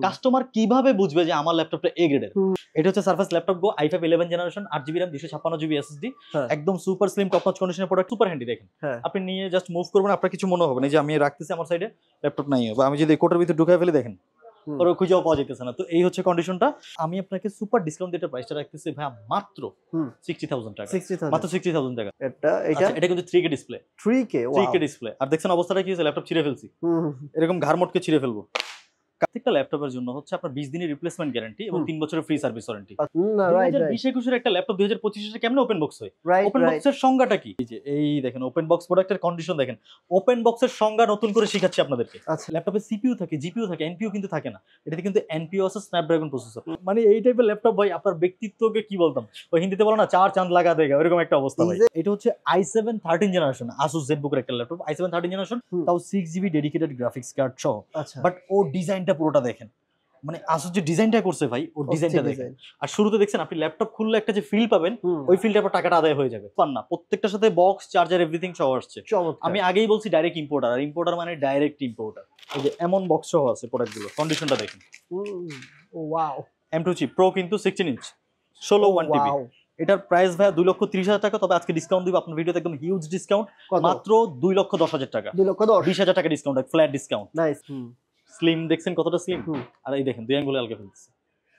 Customer কিভাবে বুঝবে যে আমার ল্যাপটপটা এ গ্রেডের? এটা হচ্ছে সারফেস ল্যাপটপ গো i5 11 generation 8GB RAM 256GB SSD, একদম সুপার স্লিম টপ নচ কন্ডিশনের প্রোডাক্ট, সুপার হ্যান্ডি। দেখেন আপনি নিয়ে জাস্ট মুভ করবেন, আপনার কিছু মনে হবে না যে আমি রাখতেছি আমার সাইডে ল্যাপটপ নাই, বা আমি যদি কোটার ভিতরে ঢুকাই ফেলি দেখেন ওরা খুঁজেও পাওয়া যেতেছে না। তো এই হচ্ছে কন্ডিশনটা। আমি আপনাকে সুপার ডিসকাউন্ট দিয়ে প্রাইসটা রাখতেছি ভাই মাত্র 60,000 টাকা, মাত্র 60,000 টাকা। এটা কিন্তু 3K ডিসপ্লে, 3K ডিসপ্লে। আর দেখছেন অবস্থাটা কি হয়েছে, ল্যাপটপ ছিঁড়ে ফেলছি, এরকম ঘাড়মটকে ছিঁড়ে ফেলবো। প্রত্যেকটা ল্যাপটপের জন্য হচ্ছে আপনার 20 দিনের রিপ্লেসমেন্ট গ্যারান্টি এবং 3 বছরের ফ্রি সার্ভিস ওয়ারেন্টি। 2020-21 একটা ল্যাপটপ 2025 এ কেমনে ওপেন বক্স হয়? ওপেন বক্সের সংজ্ঞাটা কি? এই দেখেন ওপেন বক্স প্রোডাক্টের কন্ডিশন দেখেন। ওপেন বক্সের সংজ্ঞা নতুন করে শেখাচ্ছি আপনাদেরকে। ল্যাপটপে সিপিইউ থাকে, জিপিইউ থাকে, এনপিইউ কিন্তু থাকে না। এটাতে কিন্তু এনপিইউ আছে, স্ন্যাপড্রাগন প্রসেসর। মানে এই টাইপের ল্যাপটপ ভাই আপনার ব্যক্তিত্বকে কি বলতাম, ওই হিন্দিতে বলো না চার চাঁদ লাগা দেগা, এরকম একটা অবস্থা ভাই। এটা হচ্ছে i7 13 জেনারেশন Asus ZBook এর একটা ল্যাপটপ, i7 13 জেনারেশন, তাও 6GB ডেডিকেটেড গ্রাফিক্স কার্ড সহ। বাট ও ডিজাইনটা পুরোটা দেখেন, মানে Asus যে ডিজাইনটা করছে ভাই, ওর ডিজাইনটা দেখেন। আর শুরুতে দেখছেন আপনি ল্যাপটপ খুললে একটা যে ফিল পাবেন, ওই ফিলটা আপনার টাকাটা আদায় হয়ে যাবে। পান না, প্রত্যেকটার সাথে বক্স, চার্জার, এভরিথিং সহ আসছে। আমি আগেই বলছি ডাইরেক্ট ইম্পোর্টার, আর ইম্পোর্টার মানে ডাইরেক্ট ইম্পোর্টার। এই যে এমন বক্স সহ আছে প্রোডাক্টগুলো, কন্ডিশনটা দেখেন। ওয়াও, M2 চিপ প্রো কিন্তু 16 ইঞ্চ 16 1TB। এটার প্রাইস ভাই 2,30,000 টাকা, তবে আজকে ডিসকাউন্ট দিব আপনার ভিডিওতে, একদম হিউজ ডিসকাউন্ট, মাত্র 2,10,000 টাকা, 2,20,000 টাকা discount, flat discount. Nice. Slim দেখছেন কতটা স্লিম, আর এই দেখেন দুই আঙ্গুলে আলগা ফেলতেছে।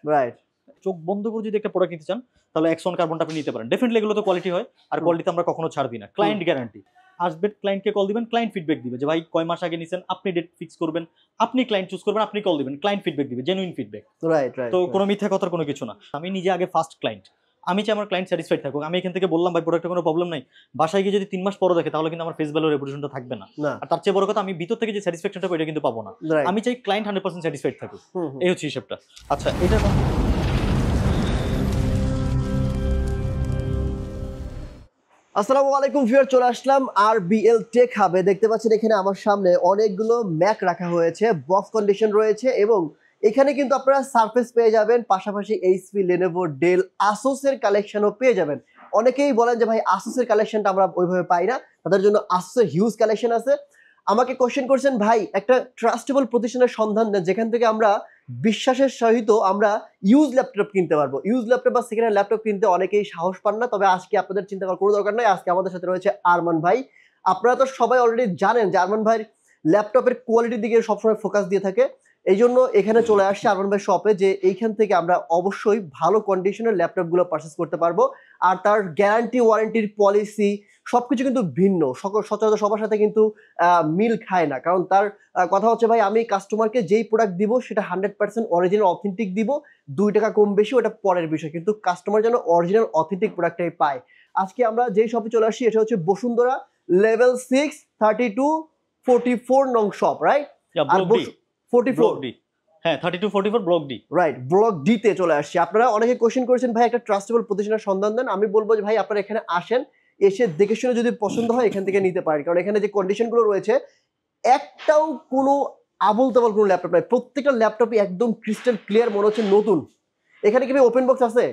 রাইট, চোখ বন্ধ করে যদি একটা প্রোডাক্ট নিতে চান তাহলে Axon কার্বনটা আপনি নিতে পারেন। ডেফিনেটলি এগুলো তো কোয়ালিটি হয়, আর কোয়ালিটিতে আমরা কখনো ছাড় দিই না। ক্লায়েন্ট গ্যারান্টি আসবে, ক্লায়েন্টকে কল দিবেন, ক্লায়েন্ট ফিডব্যাক দিবে যে ভাই কয় মাস আগে নিছেন, আপনি ডেট ফিক্স করবেন, আপনি ক্লায়েন্ট চুজ করবেন, আপনি কল দিবেন, ক্লায়েন্ট ফিডব্যাক দিবে, জেনুইন ফিডব্যাক। রাইট রাইট, তো কোনো মিথ্যা কথার কোনো কিছু না। আমি নিজে আগে ফার্স্ট ক্লায়েন্ট, আমি চাই আমার ক্লায়েন্ট স্যাটিসফাইড থাকুক। আমি এখান থেকে বললাম ভাই প্রোডাক্টে কোনো প্রবলেম নাই, বাসায় গিয়ে যদি 3 মাস পরে দেখে তাহলে কিন্তু আমার ফেস ভ্যালু রেপুটেশনটা থাকবে না। আর তার চেয়ে বড় কথা, আমি ভিতর থেকে যে স্যাটিসফ্যাকশনটা পাই এটা কিন্তু পাবো না। আমি চাই ক্লায়েন্ট 100% স্যাটিসফাইড থাকুক, এই হচ্ছে হিসাবটা। আচ্ছা, এটা আসসালামু আলাইকুম ভিউয়ার, চলে আসলাম RBL টেক হাবে। দেখতে পাচ্ছেন এখানে আমার সামনে অনেকগুলো ম্যাক রাখা হয়েছে, বক্স কন্ডিশন রয়েছে, এবং এখানে কিন্তু আপনারা সারফেস পেয়ে যাবেন, পাশাপাশি HP, Lenovo, Dell, Asus এর কালেকশনও পেয়ে যাবেন। অনেকেই বলেন যে ভাই Asus এর কালেকশনটা আমরা ওইভাবে পাই না, তাদের জন্য Asus এর হিউজ কালেকশন আছে। আমাকে কোশ্চেন করছেন ভাই একটা ট্রাস্টেবল প্রতিষ্ঠানের সন্ধান দেন যেখান থেকে আমরা বিশ্বাসের সহিত আমরা ইউজ ল্যাপটপ কিনতে পারবো। ইউজ ল্যাপটপ বা সেকেন্ড হ্যান্ড ল্যাপটপ কিনতে অনেকেই সাহস পান না, তবে আজকে আপনাদের চিন্তা করার কোনো দরকার নাই। আজকে আমাদের সাথে রয়েছে আরমান ভাই। আপনারা তো সবাই অলরেডি জানেন যে আরমান ভাই ল্যাপটপের কোয়ালিটির দিকে সবসময় ফোকাস দিয়ে থাকে, এই জন্য এখানে চলে আসছে আরমান ভাই শপে, যে এইখান থেকে আমরা অবশ্যই ভালো কন্ডিশনের ল্যাপটপগুলো পারচেস করতে পারবো। আর তার গ্যারান্টি, ওয়ারেন্টির পলিসি সবকিছু কিন্তু ভিন্ন, সচরাচর সবার সাথে কিন্তু মিল খায় না। কারণ তার কথা হচ্ছে ভাই আমি কাস্টমারকে যেই প্রোডাক্ট দিব সেটা 100% অরিজিনাল অথেন্টিক দিব, 2 টাকা কম বেশি ওটা পরের বিষয়, কিন্তু কাস্টমার যেন অরিজিনাল অথেন্টিক প্রোডাক্টটাই পায়। আজকে আমরা যেই শপে চলে আসছি এটা হচ্ছে বসুন্ধরা লেভেল 6 3244 নং শপ, রাইট? 44 হ্যাঁ 3244 block D, right, block D তে চলে আসছি। আপনারা অনেকে কোশ্চেন করেছেন ভাই একটা ট্রাস্টেবল প্রতিষ্ঠানের সন্ধান দেন। আমি বলবো যে ভাই আপনারা এখানে আসেন, এসে দেখে শুনে যদি পছন্দ হয় এখান থেকে নিতে পারেন, কারণ এখানে যে কন্ডিশনগুলো রয়েছে একটাও কোনো আবল তাবল কোনো ল্যাপটপ নাই, প্রত্যেকটা ল্যাপটপই একদম ক্রিস্টাল ক্লিয়ার, মনে হচ্ছে নতুন। এখানে কি ওপেন বক্স আছে?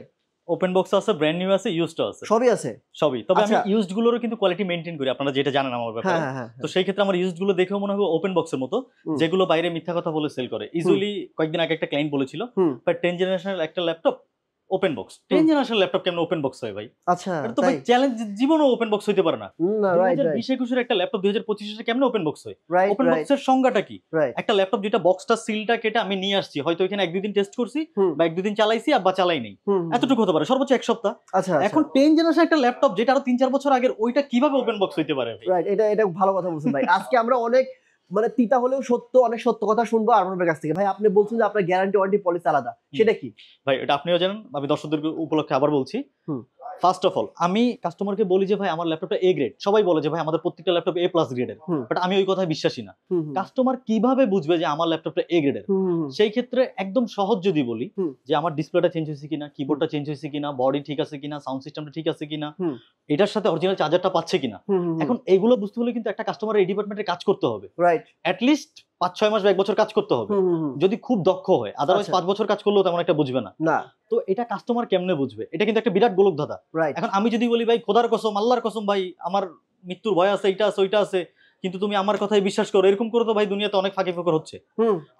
ওপেন বক্স আছে, ব্র্যান্ড নিউ আছে, ইউজড আছে, সবই আছে, সবই। তবে আমি ইউজড গুলোরও কিন্তু কোয়ালিটি মেইনটেইন করি, আপনারা যেটা জানেন আমার ব্যাপারে। তো সেই ক্ষেত্রে আমার ইউজড গুলো দেখেও মনে হবে ওপেন বক্সের মতো, যেগুলো বাইরে মিথ্যা কথা বলে সেল করে। ইউজুয়ালি কয়েকদিন আগে একটা ক্লায়েন্ট বলেছিল বাট 10 জেনারেশনের একটা laptop open box, 10 generation laptop কেমন ওপেন বক্স হয় ভাই? আচ্ছা, তো ভাই চ্যালেঞ্জ, জীবনও ওপেন বক্স হইতে পারে না। 2020-21 একটা ল্যাপটপ 2025 এ কেমন ওপেন বক্স হয়? ওপেন বক্সের সংজ্ঞাটা কি? একটা ল্যাপটপ যেটা বক্সটা সিলটা কেটে আমি নিয়ে আসছি, হয়তো এখানে 1-2 দিন টেস্ট করছি বা 1-2 দিন চালাইছি বা চালাই নাই, এতটুকু হতে পারে, সর্বোচ্চ 1 সপ্তাহ। আচ্ছা, এখন 10 জেনারেশন একটা ল্যাপটপ যেটা আরো 3-4 বছর আগের, ওইটা কিভাবে ওপেন বক্স হইতে পারে? রাইট, এটা ভালো কথা বলছেন ভাই। আজকে আমরা অনেক মানে তিতা হলেও সত্য, অনেক সত্য কথা শুনবো আরমানের কাছ থেকে। ভাই আপনি বলছেন যে আপনার গ্যারান্টি ওয়ারেন্টি পলিসি আলাদা, সেটা কি ভাই? এটা আপনিও জানেন, আমি দর্শকদের উপলক্ষে আবার বলছি। ফার্স্ট অফ অল আমি কাস্টমারকে বলি যে ভাই আমার ল্যাপটপটা এ গ্রেড। সবাই বলে যে ভাই আমাদের প্রত্যেকটা ল্যাপটপ A+ গ্রেডের, বাট আমি ওই কথায় বিশ্বাসী না। কাস্টমার কিভাবে বুঝবে যে আমার ল্যাপটপটা এ গ্রেডের? সেই ক্ষেত্রে একদম সহজ যদি বলি যে আমার ডিসপ্লেটা চেঞ্জ হয়েছে কিনা, কিবোর্ডটা চেঞ্জ হয়েছে কিনা, বডি ঠিক আছে কিনা, সাউন্ড সিস্টেমটা ঠিক আছে কিনা, এটার সাথে অরিজিনাল চার্জারটা পাচ্ছে কিনা। এখন এইগুলো বুঝতে হলে কিন্তু একটা কাস্টমারের এই ডিপার্টমেন্টে কাজ করতে হবে, রাইট? অ্যাট লিস্ট 5-6 মাস বা 1 বছর কাজ করতে হবে যদি খুব দক্ষ হয়, আদারওয়াইজ 5 বছর কাজ করলেও তেমন একটা বুঝবে না। তো এটা কাস্টমার কেমনে বুঝবে? এটা কিন্তু একটা বিরাট গোলক ধাঁধা। এখন আমি যদি বলি ভাই খোদার কসম, আল্লাহর কসম ভাই আমার মৃত্যুর ভয় আছে, এটা আছে, ওইটা আছে, কিন্তু তুমি আমার কথাই বিশ্বাস করো, এরকম করে তো ভাই দুনিয়াতে অনেক ফাঁকি ফোকর হচ্ছে।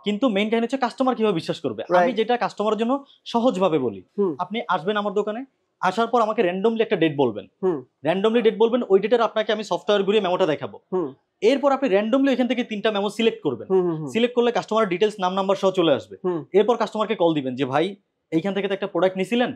কিন্তু মেইন কাহিনী হচ্ছে কাস্টমার কিভাবে বিশ্বাস করবে। আমি যেটা কাস্টমারের জন্য সহজ ভাবে বলি, আপনি আসবেন আমার দোকানে, আসার পর আমাকে র্যান্ডমলি একটা ডেট বলবেন, ওই ডেটের আপনাকে আমি সফটওয়্যার ঘুরিয়ে মেমোটা দেখাবো। এরপর আপনি র্যান্ডমলি এখান থেকে 3টা মেমো সিলেক্ট করবেন, সিলেক্ট করলে কাস্টমারের ডিটেলস, নাম নাম্বার সহ চলে আসবে। এরপর কাস্টমারকে কল দিবেন যে ভাই এইখান থেকে তো একটা প্রোডাক্ট নিছিলেন,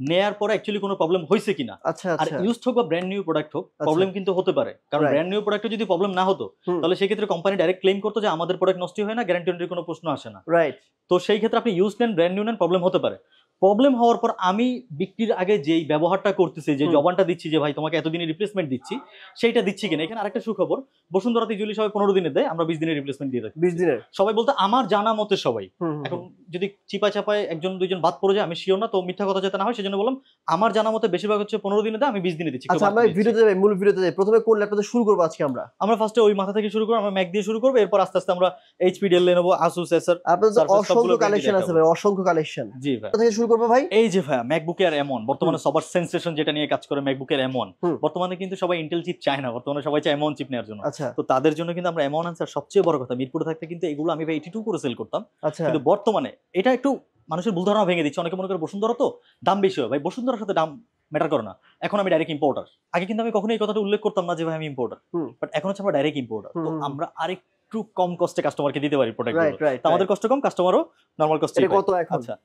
নেয়ার পরে অ্যাকচুয়ালি কোনো প্রবলেম হয়েছে কিনা। আর ইউজড হোক বা ব্র্যান্ড নিউ প্রোডাক্ট হোক, প্রবলেম কিন্তু হতে পারে, কারণ ব্র্যান্ড নিউ প্রোডাক্টে যদি প্রবলেম না হতো তাহলে সেই ক্ষেত্রে কোম্পানি ডাইরেক্ট ক্লেম করতো যে আমাদের প্রোডাক্ট নষ্ট হয় না, গ্যারান্টির কোনো প্রশ্ন আসে না। রাইট। তো সেই ক্ষেত্রে আপনি ইউজ নেন, ব্র্যান্ড নিউ নেন, প্রবলেম হতে পারে। প্রবলেম হওয়ার পর আমি বিক্রির আগে যেই ব্যবহারটা করতেছি, যে জবানটা দিচ্ছি যে ভাই তোমাকে এতদিনের রিপ্লেসমেন্ট দিচ্ছি, সেইটা দিচ্ছি কিনা। এখানে আরেকটা সুখবর, বসুন্ধরাতে ইউজুয়ালি সবাই 15 দিনের দেয়, আমরা 20 দিনের রিপ্লেসমেন্ট দিয়ে থাকি। 20 দিনের সবাই বলতে আমার জানা মতে সবাই। এখন যদি চিপায় চাপায় একজন দুইজন বাদ পড়ে যায়, আমি শিওর না, তো মিথ্যা কথা যাতে না হয় সেজন্য বললাম আমার জানা মতে বেশিরভাগ হচ্ছে 15 দিনে দেয়, আমি 20 দিনে দিচ্ছি। আচ্ছা, আমরা ভিডিওতে যাই, মূল ভিডিওতে যাই। প্রথমে কোন ল্যাপটপে শুরু করব আজকে? আমরা ফার্স্টে ওই মাথা থেকে শুরু করব, আমরা ম্যাক দিয়ে শুরু করব, এরপর আস্তে আস্তে আমরা এইচপি, ডেল, লেনোভো, আসুস, এসার, আপনাদের তো অসংখ্য কালেকশন আছে ভাই, অসংখ্য কালেকশন। জি ভাই, কোথা থেকে শুরু করব ভাই? এই যে ভাই ম্যাকবুক এয়ার M1 বর্তমানে সবার সেন্সেশন, যেটা নিয়ে কাজ করে ম্যাকবুক এয়ার M1। বর্তমানে কিন্তু সবাই ইন্টেল চিপ চায় না, বর্তমানে সবাই চায় M1 চিপ নেওয়ার জন্য। তো তাদের জন্য কিন্তু আমরা M1 আনছি। আর সবচেয়ে বড় কথা, মিরপুরে থাকতে কিন্তু এগুলো আমি 82 করে সেল করতাম, কিন্তু বর্তমানে এটা একটু মানুষের ভুল ধারণা ভেঙে দিচ্ছে। অনেকে মনে করে বসুন্ধরা তো দাম বেশি হয়, ভাই বসুন্ধরার সাথে দাম ম্যাটার করে না। এখন আমি ডাইরেক্ট ইম্পোর্টার। আগে কিন্তু আমি কখনোই এই কথাটা উল্লেখ করতাম না যে ভাই আমি ইম্পোর্টার, বাট এখন হচ্ছে আমরা ডাইরেক্ট ইম্পোর্টার। তো আমরা আরেকটু কম কস্টে কাস্টমারকে দিতে পারি প্রোডাক্টগুলো। আমাদের কষ্ট কম, কাস্টমারও নরমাল কস্টে। কত এখন? আচ্ছা,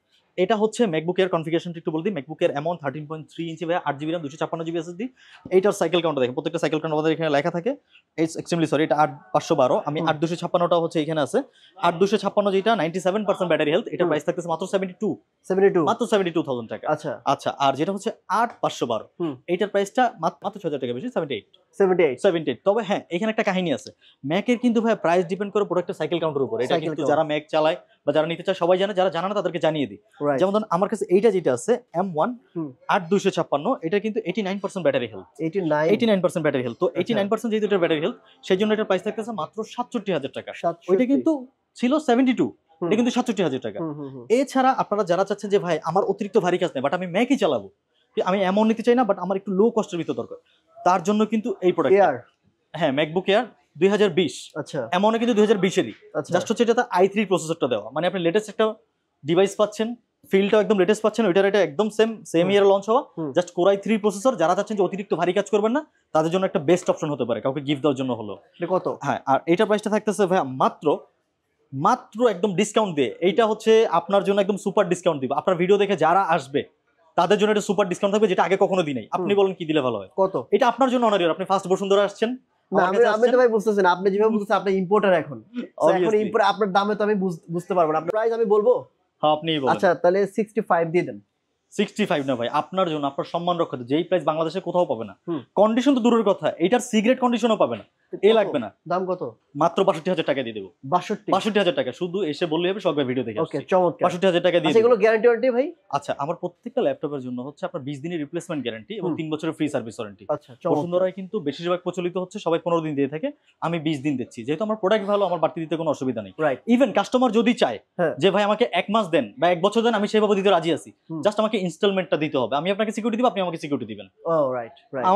এটা হচ্ছে ম্যাকবুক এয়ার কনফিগারেশনটা একটু বলে দিই। ম্যাকবুক এয়ার M1 13.3 ইঞ্চি ভাই, 8GB RAM, 256GB SSD। এইটার সাইকেল কাউন্টার দেখেন, প্রত্যেকটা সাইকেল কাউন্টার আমাদের এখানে লেখা থাকে। এক্সট্রিমলি সরি, এটা 8512, আমি 8256টা হচ্ছে এখানে আছে। 8256 যেটা 97% ব্যাটারি হেলথ, এটা প্রাইস থাকতেছে মাত্র 72 মাত্র 72,000 টাকা। আচ্ছা, আর যেটা হচ্ছে 8512, এইটার প্রাইসটা মাত্র 6000 টাকা বেশি, 78। তবে হ্যাঁ, এখানে একটা কাহিনী আছে। ম্যাকের কিন্তু ভাই প্রাইস ডিপেন্ড করে প্রোডাক্টের সাইকেল কাউন্টার উপর। এটা কিন্তু যারা ম্যাক চালায় বা যারা নিতে চায় সবাই জানে, যারা জানে না তাদেরকে জানিয়ে দিই। যেমন ধরুন আমার কাছে এইটা যেটা আছে M1 8256, এটা কিন্তু 89% ব্যাটারি হেলথ। 89% battery health. তো 89% যেহেতু এটা ব্যাটারি হেলথ, সেই জন্য এটার প্রাইস থাকতেছে মাত্র 67000 টাকা। ওইটা কিন্তু ছিল 72, এটা কিন্তু 67000 টাকা। এছাড়া আপনারা যারা চাচ্ছেন যে ভাই আমার অতিরিক্ত ভারী কাজ নেই, বাট আমি ম্যাকই চালাবো, আমি এমন নিতে চাই না, বাট আমার একটু লো কস্টের ভিতর দরকার, তার জন্য কিন্তু এই প্রোডাক্ট, হ্যাঁ ম্যাকবুক এয়ার 2020। আচ্ছা, এমন কিন্তু 2020-এরই, জাস্ট হচ্ছে এটা i3 প্রসেসরটা দেওয়া, মানে আপনি লেটেস্ট একটা ডিভাইস পাচ্ছেন, ফিল্ডটাও একদম লেটেস্ট পাচ্ছেন। ওইটার এটা একদম সেম ইয়ারে লঞ্চ হওয়া, জাস্ট Core i3 প্রসেসর। যারা চাচ্ছেন যে অতিরিক্ত ভারী কাজ করবেন না, তাদের জন্য একটা বেস্ট অপশন হতে পারে, কাউকে গিফট দেওয়ার জন্য হলো। কত? হ্যাঁ, আর এটা প্রাইসটা থাকতেছে ভাই মাত্র একদম ডিসকাউন্ট দিয়ে, এইটা হচ্ছে আপনার জন্য একদম সুপার ডিসকাউন্ট দিব। আপনার ভিডিও দেখে যারা আসবে তাদের জন্য এটা সুপার ডিসকাউন্ট থাকবে, যেটা আগে কখনো দিই নাই। আপনি বলেন কি দিলে ভালো হয়? কত? এটা আপনার জন্য অনারিয়ার। আপনি ফার্স্ট বসুন্ধরা আসছেন, আমি তো ভাই বুঝতেছি না, আপনি যেভাবে বলতেছেন আপনি ইম্পোর্টার এখন ইম্পোর্ট, আপনার দামে তো আমি বুঝতে পারবো না। আপনার প্রাইস আমি বলবো? হ্যাঁ, আপনিই বলেন। আচ্ছা, তাহলে 65 দিয়ে দেন। 65 না ভাই, আপনার জন্য, আপনার সম্মান রক্ষাতে, যেই প্রাইস বাংলাদেশে কোথাও পাবে না। কন্ডিশন তো দূরের কথা, এটার সিগারেট কন্ডিশনও পাবে না। এ লাগবে না। দাম কত? মাত্র 62000 টাকা দিয়ে দেব। 62000 টাকা, শুধু এসে বললে হবে, সবাই ভিডিও দেখে। ওকে, চমৎকার। 62000 টাকা দিয়ে। আচ্ছা, এগুলো গ্যারান্টি ওয়ারেন্টি ভাই? আচ্ছা, আমার প্রত্যেকটা ল্যাপটপের জন্য হচ্ছে আপনার 20 দিনের রিপ্লেসমেন্ট গ্যারান্টি এবং 3 বছরের ফ্রি সার্ভিস ওয়ারেন্টি। আচ্ছা, বসুন্ধরায় কিন্তু বেশিরভাগ প্রচলিত হচ্ছে, সবাই 15 দিন দিয়ে থাকে, আমি 20 দিন দিচ্ছি। যেহেতু আমার প্রোডাক্ট ভালো, আমার বাড়তি দিতে কোনো অসুবিধা নেই। ইভেন কাস্টমার যদি চায় যে ভাই আমাকে 1 মাস দেন বা 1 বছর দেন, আমি সেভাবে দিতে রাজি আছি। জাস্ট আমাকে ইনস্টলমেন্টটা দিতে হবে, আমি আপনাকে সিকিউরিটি দিব, আপনি আমাকে সিকিউরিটি দিবেন।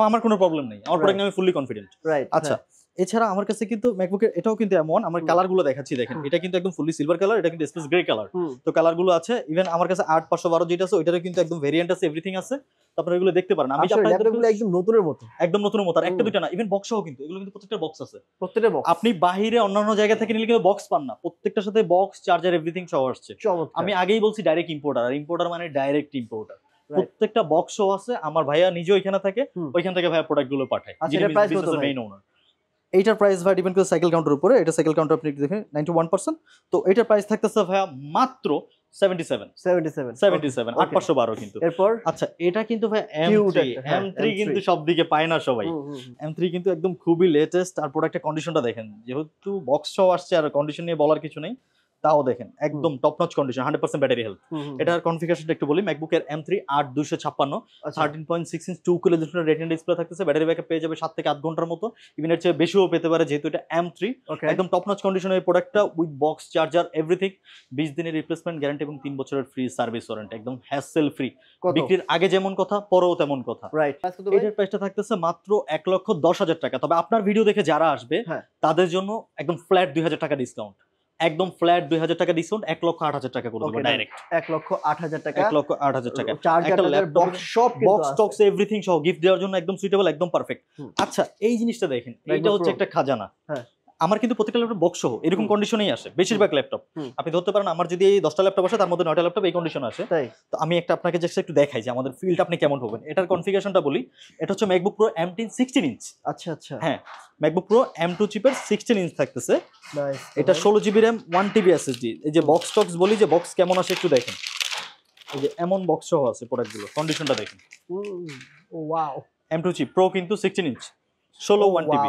আমার কোনো প্রবলেম নেই, আমার প্রোডাক্ট নিয়ে আমি ফুললি কনফিডেন্ট। আচ্ছা, এছাড়া আমার কাছে কিন্তু ম্যাকবুকের এটাও কিন্তু এমন, আমার কালারগুলো দেখাচ্ছি দেখেন, এটা কিন্তু একদম ফুললি সিলভার কালার, এটা কিন্তু স্পেস গ্রে কালার। তো কালারগুলো আছে। ইভেন আমার কাছে 8512 যেটা আছে, ওইটারও কিন্তু একদম ভেরিয়েন্ট আছে, এভরিথিং আছে। আপনারা এগুলো দেখতে পারেন। আমি ল্যাপটপগুলো একদম নতুনের মতো, একদম নতুনের মতো, আর একটা দুইটা না, ইভেন বক্সও কিন্তু, এগুলো কিন্তু প্রত্যেকটা বক্স আছে, প্রত্যেকটা বক্স। আপনি বাইরে অন্যান্য জায়গা থেকে নিলে কিন্তু বক্স পান না, প্রত্যেকটার সাথে বক্স, চার্জার, এভরিথিং সহ আসছে। আমি আগেই বলছি ডাইরেক্ট ইম্পোর্টার, আর ইম্পোর্টার মানে ডাইরেক্ট ইম্পোর্টার। প্রত্যেকটা বক্সও আছে। আমার ভাইয়া নিজেও এখানে থাকে, ওইখান থেকে ভাইয়া প্রোডাক্টগুলো পাঠায়। মেইন ওনার। এইটার প্রাইস ভাই ডিপেন্ড করে সাইকেল কাউন্টার উপরে। এটা সাইকেল কাউন্টার আপনি দেখেন 91%। তো এটার প্রাইস থাকতেছে ভাইয়া মাত্র 77 8512 কিন্তু। এরপর আচ্ছা, এটা কিন্তু ভাই M3 কিন্তু সব দিকে পায় না সবাই। M3 কিন্তু একদম খুবই লেটেস্ট। আর প্রোডাক্টের কন্ডিশনটা দেখেন, যেহেতু বক্স সহ আসছে আর কন্ডিশন নিয়ে বলার কিছু নেই। তাও দেখেন একদম top notch condition, 100% battery health. এটার কনফিগারেশনটা একটু বলি, ম্যাকবুক এর M3 8256 13.6 inch 2 kilo retina display থাকতেছে, ব্যাটারি ব্যাকআপ পেয়ে যাবে 7 থেকে 8 ঘন্টার মতো, ইভেন এর চেয়ে বেশিও পেতে পারে যেহেতু এটা M3। একদম টপ নচ কন্ডিশনের এই প্রোডাক্টটা উইথ বক্স চার্জার এভরিথিং, 20 দিনের রিপ্লেসমেন্ট গ্যারান্টি এবং 3 বছরের ফ্রি সার্ভিস ওয়ারেন্টি, একদম হ্যাসেল ফ্রি। বিক্রির আগে যেমন কথা পরেও তেমন কথা। রাইট, এটার প্রাইসটা থাকতেছে মাত্র 1,10,000 টাকা। তবে আপনার ভিডিও দেখে যারা আসবে তাদের জন্য একদম ফ্ল্যাট 2,000 টাকা ডিসকাউন্ট, একদম ফ্ল্যাট 2,000 টাকা ডিসকাউন্ট, 1,08,000 টাকা করে দেবো ডাইরেক্ট। 1,08,000 টাকা, 1,08,000 টাকা, একটা ল্যাপটপ সব বক্স টক্স এভরিথিং সহ গিফট দেওয়ার জন্য একদম সুইটেবল, একদম পারফেক্ট। আচ্ছা এই জিনিসটা দেখেন, এটা হচ্ছে একটা খাজানা। আমার কিন্তু প্রত্যেকটা ল্যাপটপ বক্স সহ এরকম কন্ডিশনেই আসে বেশিরভাগ ল্যাপটপ। আপনি ধরতে পারেন আমার যদি এই 10টা ল্যাপটপ আসে তার মধ্যে 9টা ল্যাপটপ এই কন্ডিশন আসে। তো আমি একটা আপনাকে জাস্ট একটু দেখাই যে আমাদের ফিল্ড আপনি কেমন পাবেন। এটার কনফিগারেশনটা বলি, এটা হচ্ছে ম্যাকবুক প্রো M10 16 ইঞ্চ। আচ্ছা আচ্ছা, হ্যাঁ ম্যাকবুক প্রো M2 চিপের 16 ইঞ্চ থাকতেছে। এটা 16GB RAM 1TB SSD। এই যে বক্স টক্স বলি যে বক্স কেমন আসে একটু দেখেন, এই যে এমন বক্স সহ আছে প্রোডাক্টগুলো, কন্ডিশনটা দেখেন। ওয়াও, M2 চিপ প্রো কিন্তু 16 ইঞ্চ 16 1TB।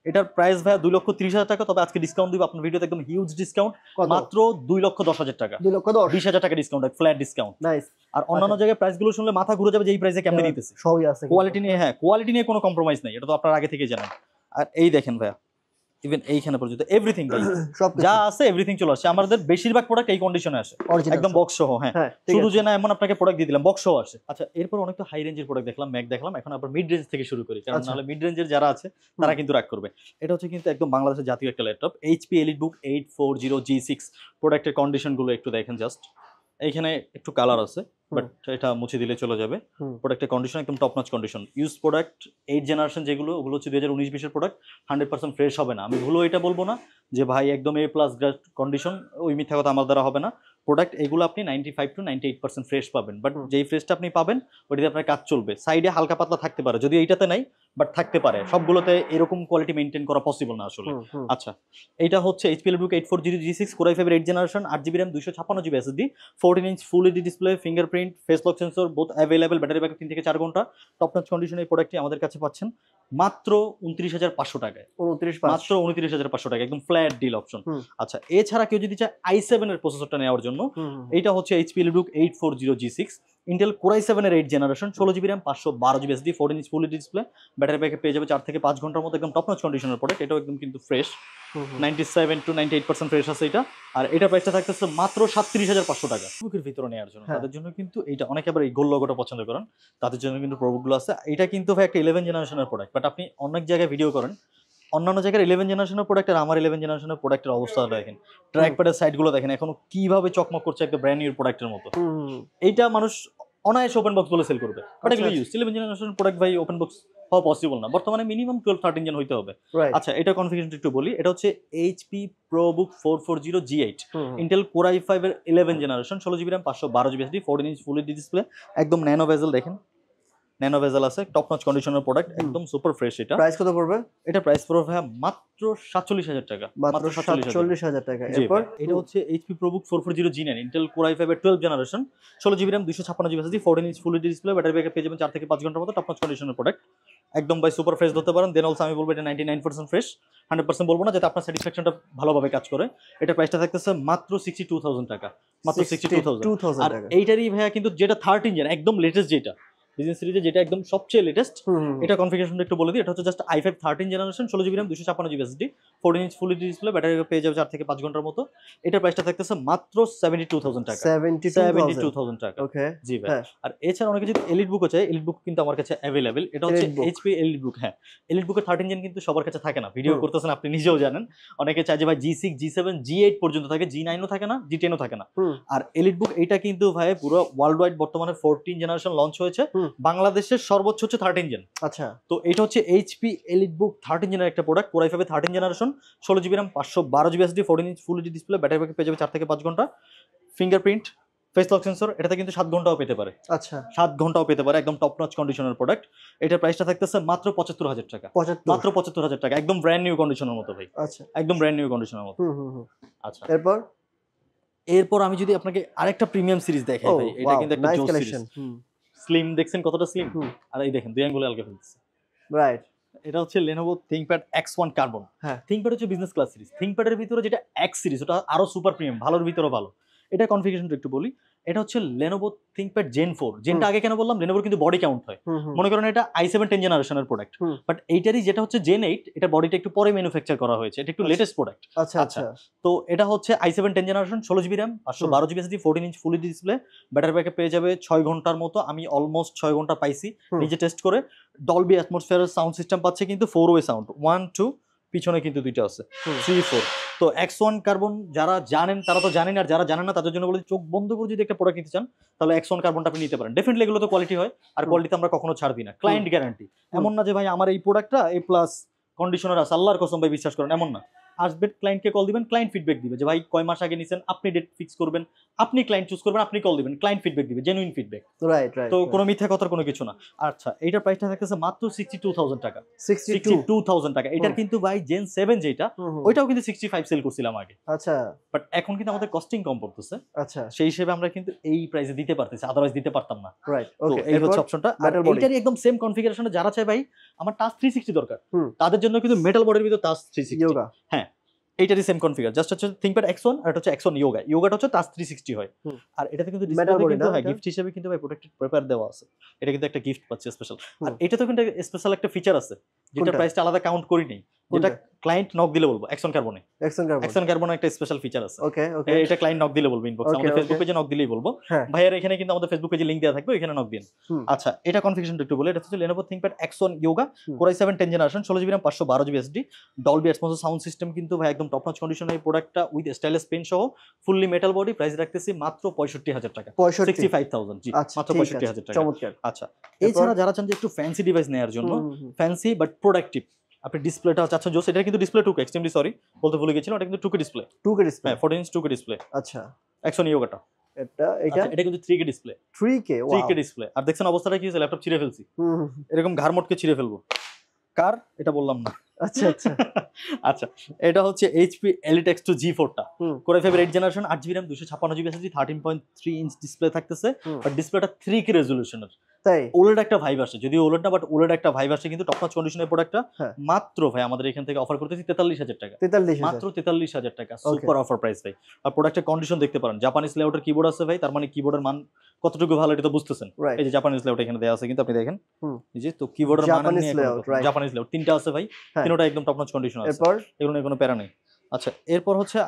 এটার প্রাইস ভাই 2,30,000 টাকা, তবে আজকে ডিসকাউন্ট দিব আপনার ভিডিওতে, একদম হিউজ ডিসকাউন্ট, মাত্র 2,10,000 টাকা, 20,000 টাকা ডিসকাউন্ট, ফ্ল্যাট ডিসকাউন্ট। নাইস। আর অন্যান্য জায়গায় প্রাইস গুলো শুনলে মাথা ঘুরে যাবে যে এই প্রাইসে কেমনে দিতেছে। সবই আছে, কোয়ালিটি নিয়ে, হ্যাঁ কোয়ালিটি নিয়ে কোনো কম্প্রোমাইজ নাই, এটা তো আপনারা আগে থেকেই জানেন। আর এই দেখেন ভাইয়া, ইভেন এইখানে পর্যন্ত এভরিথিং যা আছে এভরিথিং চলে আসছে। আমাদের বেশিরভাগ প্রোডাক্ট এই কন্ডিশনে আসে, একদম বক্স সহ। হ্যাঁ শুধু যে না এমন আপনাকে প্রোডাক্ট দিয়ে দিলাম, বক্স সহ আসে। আচ্ছা এরপর অনেক তো হাই রেঞ্জের প্রোডাক্ট দেখলাম, ম্যাক দেখলাম, এখন আবার মিড রেঞ্জ থেকে শুরু করি, কারণ নাহলে মিড রেঞ্জের যারা আছে তারা কিন্তু রাগ করবে। এটা হচ্ছে কিন্তু একদম বাংলাদেশের জাতীয় একটা ল্যাপটপ, HP EliteBook 840G6। প্রোডাক্টের কন্ডিশন গুলো একটু দেখেন জাস্ট, এইখানে একটু কালার আছে বাট এটা মুছে দিলে চলে যাবে। প্রোডাক্টের কন্ডিশন একদম top notch condition, use product 8 generation যেগুলো, ওগুলো হচ্ছে 2019-20 এর প্রোডাক্ট, 100% ফ্রেশ হবে না। আমি ভুলও এটা বলবো না যে ভাই একদম A+ কন্ডিশন, ওই মিথ্যা কথা আমার দ্বারা হবে না। প্রোডাক্ট এগুলো আপনি 95 to 98% ফ্রেশ পাবেন, বাট যেই ফ্রেশটা আপনি পাবেন ওইটাতে আপনার কাজ চলবে। সাইডে হালকা পাতলা থাকতে পারে, যদি এইটাতে নাই বাট থাকতে পারে, সবগুলোতে এরকম কোয়ালিটি মেইনটেইন করা পসিবল না আসলে। আচ্ছা এটা হচ্ছে HP EliteBook 840G6 Core i5 8 generation, 8GB RAM 256GB SSD, 14 inch full HD display, fingerprint, face lock sensor, both available, battery backup 3 থেকে 4 ঘন্টা। টপ নচ কন্ডিশনে এই প্রোডাক্টটি আমাদের কাছে পাচ্ছেন মাত্র 29,500 টাকায়, মাত্র 29,500 টাকা, একদম ফ্ল্যাট ডিল অপশন। আচ্ছা এছাড়া কেউ যদি চায় i7 এর প্রসেসরটা নেওয়ার জন্য, এইটা হচ্ছে HP EliteBook 840G6 Intel Core i7 এর 8 generation, 16GB RAM 512GB SSD, 14 inch full HD display, battery backup পেয়ে যাবে 4 থেকে 5 ঘন্টার মতো, একদম টপ নচ কন্ডিশনের প্রোডাক্ট। এটাও একদম কিন্তু ফ্রেশ, 97 to 98% ফ্রেশ আছে এটা। আর এটা প্রাইসটা থাকতেছে মাত্র 37,500 টাকা। বুকের ভিতরে নেওয়ার জন্য তাদের জন্য কিন্তু এইটা, অনেকে আবার এই গোল লোগোটা পছন্দ করেন, তাদের জন্য কিন্তু প্রোডাক্টগুলো আছে। এটা কিন্তু ভাই একটা 11 জেনারেশনের প্রোডাক্ট, বাট আপনি অনেক জায়গায় ভিডিও করেন, অন্যান্য জায়গায় 11 জেনারেশনের প্রোডাক্ট আর আমার 11 জেনারেশনের প্রোডাক্টের অবস্থাটা দেখেন, ট্র্যাক প্যাডের সাইডগুলো দেখেন এখনো কিভাবে চকমক করছে, একটা ব্র্যান্ড নিউ প্রোডাক্টের মতো। এইটা মানুষ অনায়াসে ওপেন বক্স বলে সেল করবে, বাট এগুলো ইউজ 11 জেনারেশন প্রোডাক্ট ভাই ওপেন বক্স হওয়া পসিবল না, বর্তমানে মিনিমাম 12-13 জেন হইতে হবে। আচ্ছা এটা কনফিগারেশন একটু বলি, এটা হচ্ছে HP ProBook 440G8 Intel Core i5 এর 11 generation, 16GB RAM 512GB SSD, 14 inch full HD display, একদম ন্যানো বেজেল দেখেন, ন্যানো বেজেল আছে, টপ নচ কন্ডিশনের প্রোডাক্ট, একদম সুপার ফ্রেশ। এটা প্রাইস কত পড়বে? এটা প্রাইস পড়বে ভাই মাত্র 47,000 টাকা, মাত্র 47,000 টাকা। এরপর এটা হচ্ছে HP ProBook 440G9 Intel Core i5 এর 12 generation, 16GB RAM 256GB SSD, 14 inch full HD display, battery backup পেয়ে যাবেন 4 থেকে 5 ঘন্টার মতো, টপ নচ কন্ডিশনের প্রোডাক্ট, একদম ভাই সুপার ফ্রেশ ধরতে পারেন। দেন অলসো আমি বলবো এটা 99% ফ্রেশ, 100% বলবো না, যাতে আপনার স্যাটিসফ্যাকশনটা ভালোভাবে কাজ করে। এটা প্রাইসটা থাকতেছে মাত্র 62,000 টাকা, মাত্র 62,000। আর এইটারই ভাইয়া কিন্তু যেটা 13 জেন একদম লেটেস্ট, যেটা বিজনেস সিরিজে যেটা একদম সবচেয়ে লেটেস্ট, এটা কনফিগারেশনটা একটু বলে দিই। এটা হচ্ছে just i5 13 generation, 16GB RAM 256GB SSD, 14 inch full HD display, battery পেয়ে যাবে 4 থেকে 5 ঘন্টার মতো। এটা প্রাইসটা থাকতেছে মাত্র 72,000 টাকা, 72,000 টাকা। ওকে জি ভাই। আর এছাড়া অনেকে যদি EliteBook চায়, EliteBook কিন্তু আমার কাছে अवेलेबल। এটা হচ্ছে HP EliteBook। হ্যাঁ EliteBook এর 13 জেন কিন্তু সবার কাছে থাকে না, ভিডিও করতেছেন আপনি নিজেও জানেন, অনেকে চায় যে ভাই G6 G7 G8 পর্যন্ত থাকে, G9 ও থাকে না, G10 ও থাকে না। আর EliteBook এটা কিন্তু ভাই পুরো ওয়ার্ল্ড ওয়াইড বর্তমানে 14 জেনারেশন লঞ্চ হয়েছে, বাংলাদেশের সর্বোচ্চ হচ্ছে 13 জেন। আচ্ছা তো এটা হচ্ছে HP EliteBook 13 জেনের একটা প্রোডাক্ট, Core i5 এর 13 generation, 16GB RAM 512GB SSD, 14 inch full HD display, battery backup পেয়ে যাবে 4 থেকে 5 ঘন্টা, ফিঙ্গারপ্রিন্ট, ফেস লক সেন্সর, এটাতে কিন্তু 7 ঘন্টাও পেতে পারে। আচ্ছা 7 ঘন্টাও পেতে পারে, একদম টপ নচ কন্ডিশনের প্রোডাক্ট। এটার প্রাইসটা থাকতেছে মাত্র 75,000 টাকা, মাত্র 75,000 টাকা, একদম ব্র্যান্ড নিউ কন্ডিশনের মতো ভাই। আচ্ছা একদম ব্র্যান্ড নিউ কন্ডিশনের মতো। আচ্ছা এরপর আমি যদি আপনাকে আরেকটা প্রিমিয়াম সিরিজ দেখাই ভাই, এটা কিন্তু একটা জোস সিরিজ। স্লিম দেখছেন কতটা স্লিম, আর এই দেখেন দুই আঙ্গুলে আলগা ফেলতেছে, রাইট এটা হচ্ছে Lenovo ThinkPad X1 কার্বন। হ্যাঁ, ThinkPad হচ্ছে বিজনেস ক্লাস সিরিজ। ThinkPad এর ভিতরে যেটা X সিরিজ ওটা আরো সুপার প্রিমিয়াম, ভালোর ভিতরে ভালো। এটা কনফিগারেশনটা একটু বলি। এটা হচ্ছে Lenovo ThinkPad Gen 4। জেনটা আগে কেন বললাম, Lenovo কিন্তু বডি কাউন্ট হয়। মনে করেন এটা i7 10 জেনারেশনের প্রোডাক্ট, বাট এইটারই যেটা হচ্ছে Gen 8, এটা বডিটা একটু পরে ম্যানুফ্যাকচার করা হয়েছে, এটা একটু লেটেস্ট প্রোডাক্ট। আচ্ছা আচ্ছা। তো এটা হচ্ছে i7 10 generation, 16GB RAM, 512GB SSD, 14 inch full display, battery backup পেয়ে যাবে 6 ঘন্টার মতো। আমি অলমোস্ট 6 ঘন্টা পাইছি নিজে টেস্ট করে। ডলবি অ্যাটমসফিয়ার সাউন্ড সিস্টেম পাচ্ছে কিন্তু 4 ওয়ে সাউন্ড, 1 2, পিছনে কিন্তু দুইটা আছে, 3 4। তো X1 কার্বন যারা জানেন তারা তো জানেন, আর যারা জানেন না তাদের জন্য বলি, চোখ বন্ধ করে যদি একটা প্রোডাক্ট নিতে চান তাহলে X1 কার্বনটা আপনি নিতে পারেন। ডেফিনেটলি এগুলো তো কোয়ালিটি হয়, আর কোয়ালিটিতে আমরা কখনো ছাড় দিই না। ক্লায়েন্ট গ্যারান্টি, এমন না যে ভাই আমার এই প্রোডাক্টটা A+ কন্ডিশনার আছে, আল্লাহর কসম ভাই বিশ্বাস করেন, এমন না। আসবে ক্লায়েন্টকে কল দিবেন, ক্লায়েন্ট ফিডব্যাক দিবে যে ভাই কয় মাস আগে নিছেন, আপনি ডেট ফিক্স করবেন, আপনি ক্লায়েন্ট চুজ করবেন, আপনি কল দিবেন, ক্লায়েন্ট ফিডব্যাক দিবে, জেনুইন ফিডব্যাক। Right right. তো কোনো মিথ্যা কথার কোনো কিছু না। আচ্ছা, এইটার প্রাইসটা থাকতেছে মাত্র 62000 টাকা। 62000 টাকা। এটার কিন্তু ভাই Gen 7 যেটা, ওইটাও কিন্তু 65 সেল করছিলাম আগে। আচ্ছা, বাট এখন কিন্তু আমাদের কস্টিং কম পড়তেছে, আচ্ছা, সেই হিসেবে আমরা কিন্তু এই প্রাইসে দিতে পারতেছি, আদারওয়াইজ দিতে পারতাম না। রাইট, তো ওকে। এই হচ্ছে অপশনটা। আর এইটারই একদম সেম কনফিগারেশনে যারা চায় ভাই আমার টাচ 360 দরকার, তাদের জন্য কিন্তু মেটাল বডির ভিতর টাচ 360 ইয়োগা। হ্যাঁ, এইটারই সেম কনফিগার, জাস্ট হচ্ছে ThinkPad X1 আর এটা হচ্ছে X1 Yoga। ইয়োগাটা হচ্ছে টাচ 360 হয়। আর এটাতে কিন্তু ডিসপ্লেতে কিন্তু হ্যাঁ গিফট হিসেবে কিন্তু ভাই প্রোটেক্টেড পেপার দেওয়া আছে, এটা কিন্তু একটা গিফট পাচ্ছে স্পেশাল। আর এটাতে কিন্তু স্পেশাল একটা ফিচার আছে যেটা প্রাইসটা আলাদা কাউন্ট করি নাই, যেটা ক্লায়েন্ট নক দিলে বলবো। X1 কার্বনে একটা স্পেশাল ফিচার আছে। ওকে ওকে, এটা ক্লায়েন্ট নক দিলে বলবো, ইনবক্স আমাদের ফেসবুক পেজে নক দিলেই বলবো ভাইয়ার, এখানে কিন্তু আমাদের ফেসবুক পেজে লিংক দেওয়া থাকবে, এখানে নক দিন। আচ্ছা, এটা কনফিগারেশনটা একটু বলে। এটা হচ্ছে Lenovo ThinkPad X1 Yoga, Core i7 10 generation, 16GB RAM, 512GB SSD, Dolby atoms sound system কিন্তু ভাই একদম টপ নচ কন্ডিশনে এই প্রোডাক্টটা, উইথ স্টাইলিশ পেন সহ, ফুললি মেটাল বডি। প্রাইস রাখতেছি মাত্র 65000 টাকা, 65000। জি, মাত্র 65000 টাকা। চমৎকার। আচ্ছা, এছাড়া যারা চান যে একটু ফ্যান্সি ডিভাইস নেওয়ার জন্য, ফ্যান্সি বাট প্রোডাক্টিভ, আপনি ডিসপ্লেটা চাচ্ছেন জোস, এটা কিন্তু ডিসপ্লে 2K, এক্সট্রিমলি সরি বলতে ভুলে গেছিলাম, এটা কিন্তু 2K ডিসপ্লে। 2K ডিসপ্লে, হ্যাঁ 14 ইঞ্চ 2K ডিসপ্লে। আচ্ছা, X1 Yogaটা এটা কিন্তু 3K ডিসপ্লে। 3K display. আর দেখছেন অবস্থাটা কি হয়েছে, ল্যাপটপ ছিঁড়ে ফেলছি, এরকম ঘাড় মোটকে ছিঁড়ে ফেলবো। কার এটা বললাম না। আচ্ছা আচ্ছা আচ্ছা, এটা হচ্ছে HP Elite X2 G4 টা, Core i5 8 generation, 8GB RAM, 256GB SSD, 13.3 inch display থাকতেছে। আর ডিসপ্লেটা 3K রেজোলিউশনের। তাই OLED একটা ভাইব আসে, যদিও OLED না বাট OLED একটা ভাইব আসে কিন্তু টপ নচ কন্ডিশনের প্রোডাক্টটা। মাত্র ভাই আমাদের এখান থেকে অফার করতেছি 43000 টাকা। মাত্র 43000 টাকা, সুপার অফার প্রাইস ভাই। আর প্রোডাক্টের কন্ডিশন দেখতে পারেন, জাপানিজ লেআউটের কিবোর্ড আছে ভাই, তার মানে কিবোর্ডের মান কতটুকু ভালো এটা তো বুঝতেছেন। এই যে জাপানিজ লেআউট এখানে দেওয়া আছে কিন্তু আপনি দেখেন, এই যে তো কিবোর্ডের মান নিয়ে জাপানিজ লেআউট তিনটা আছে ভাই, তিনটা একদম টপ নচ কন্ডিশন আছে, এগুলো নিয়ে কোনো প্যারা নেই। আচ্ছা, এরপর হচ্ছে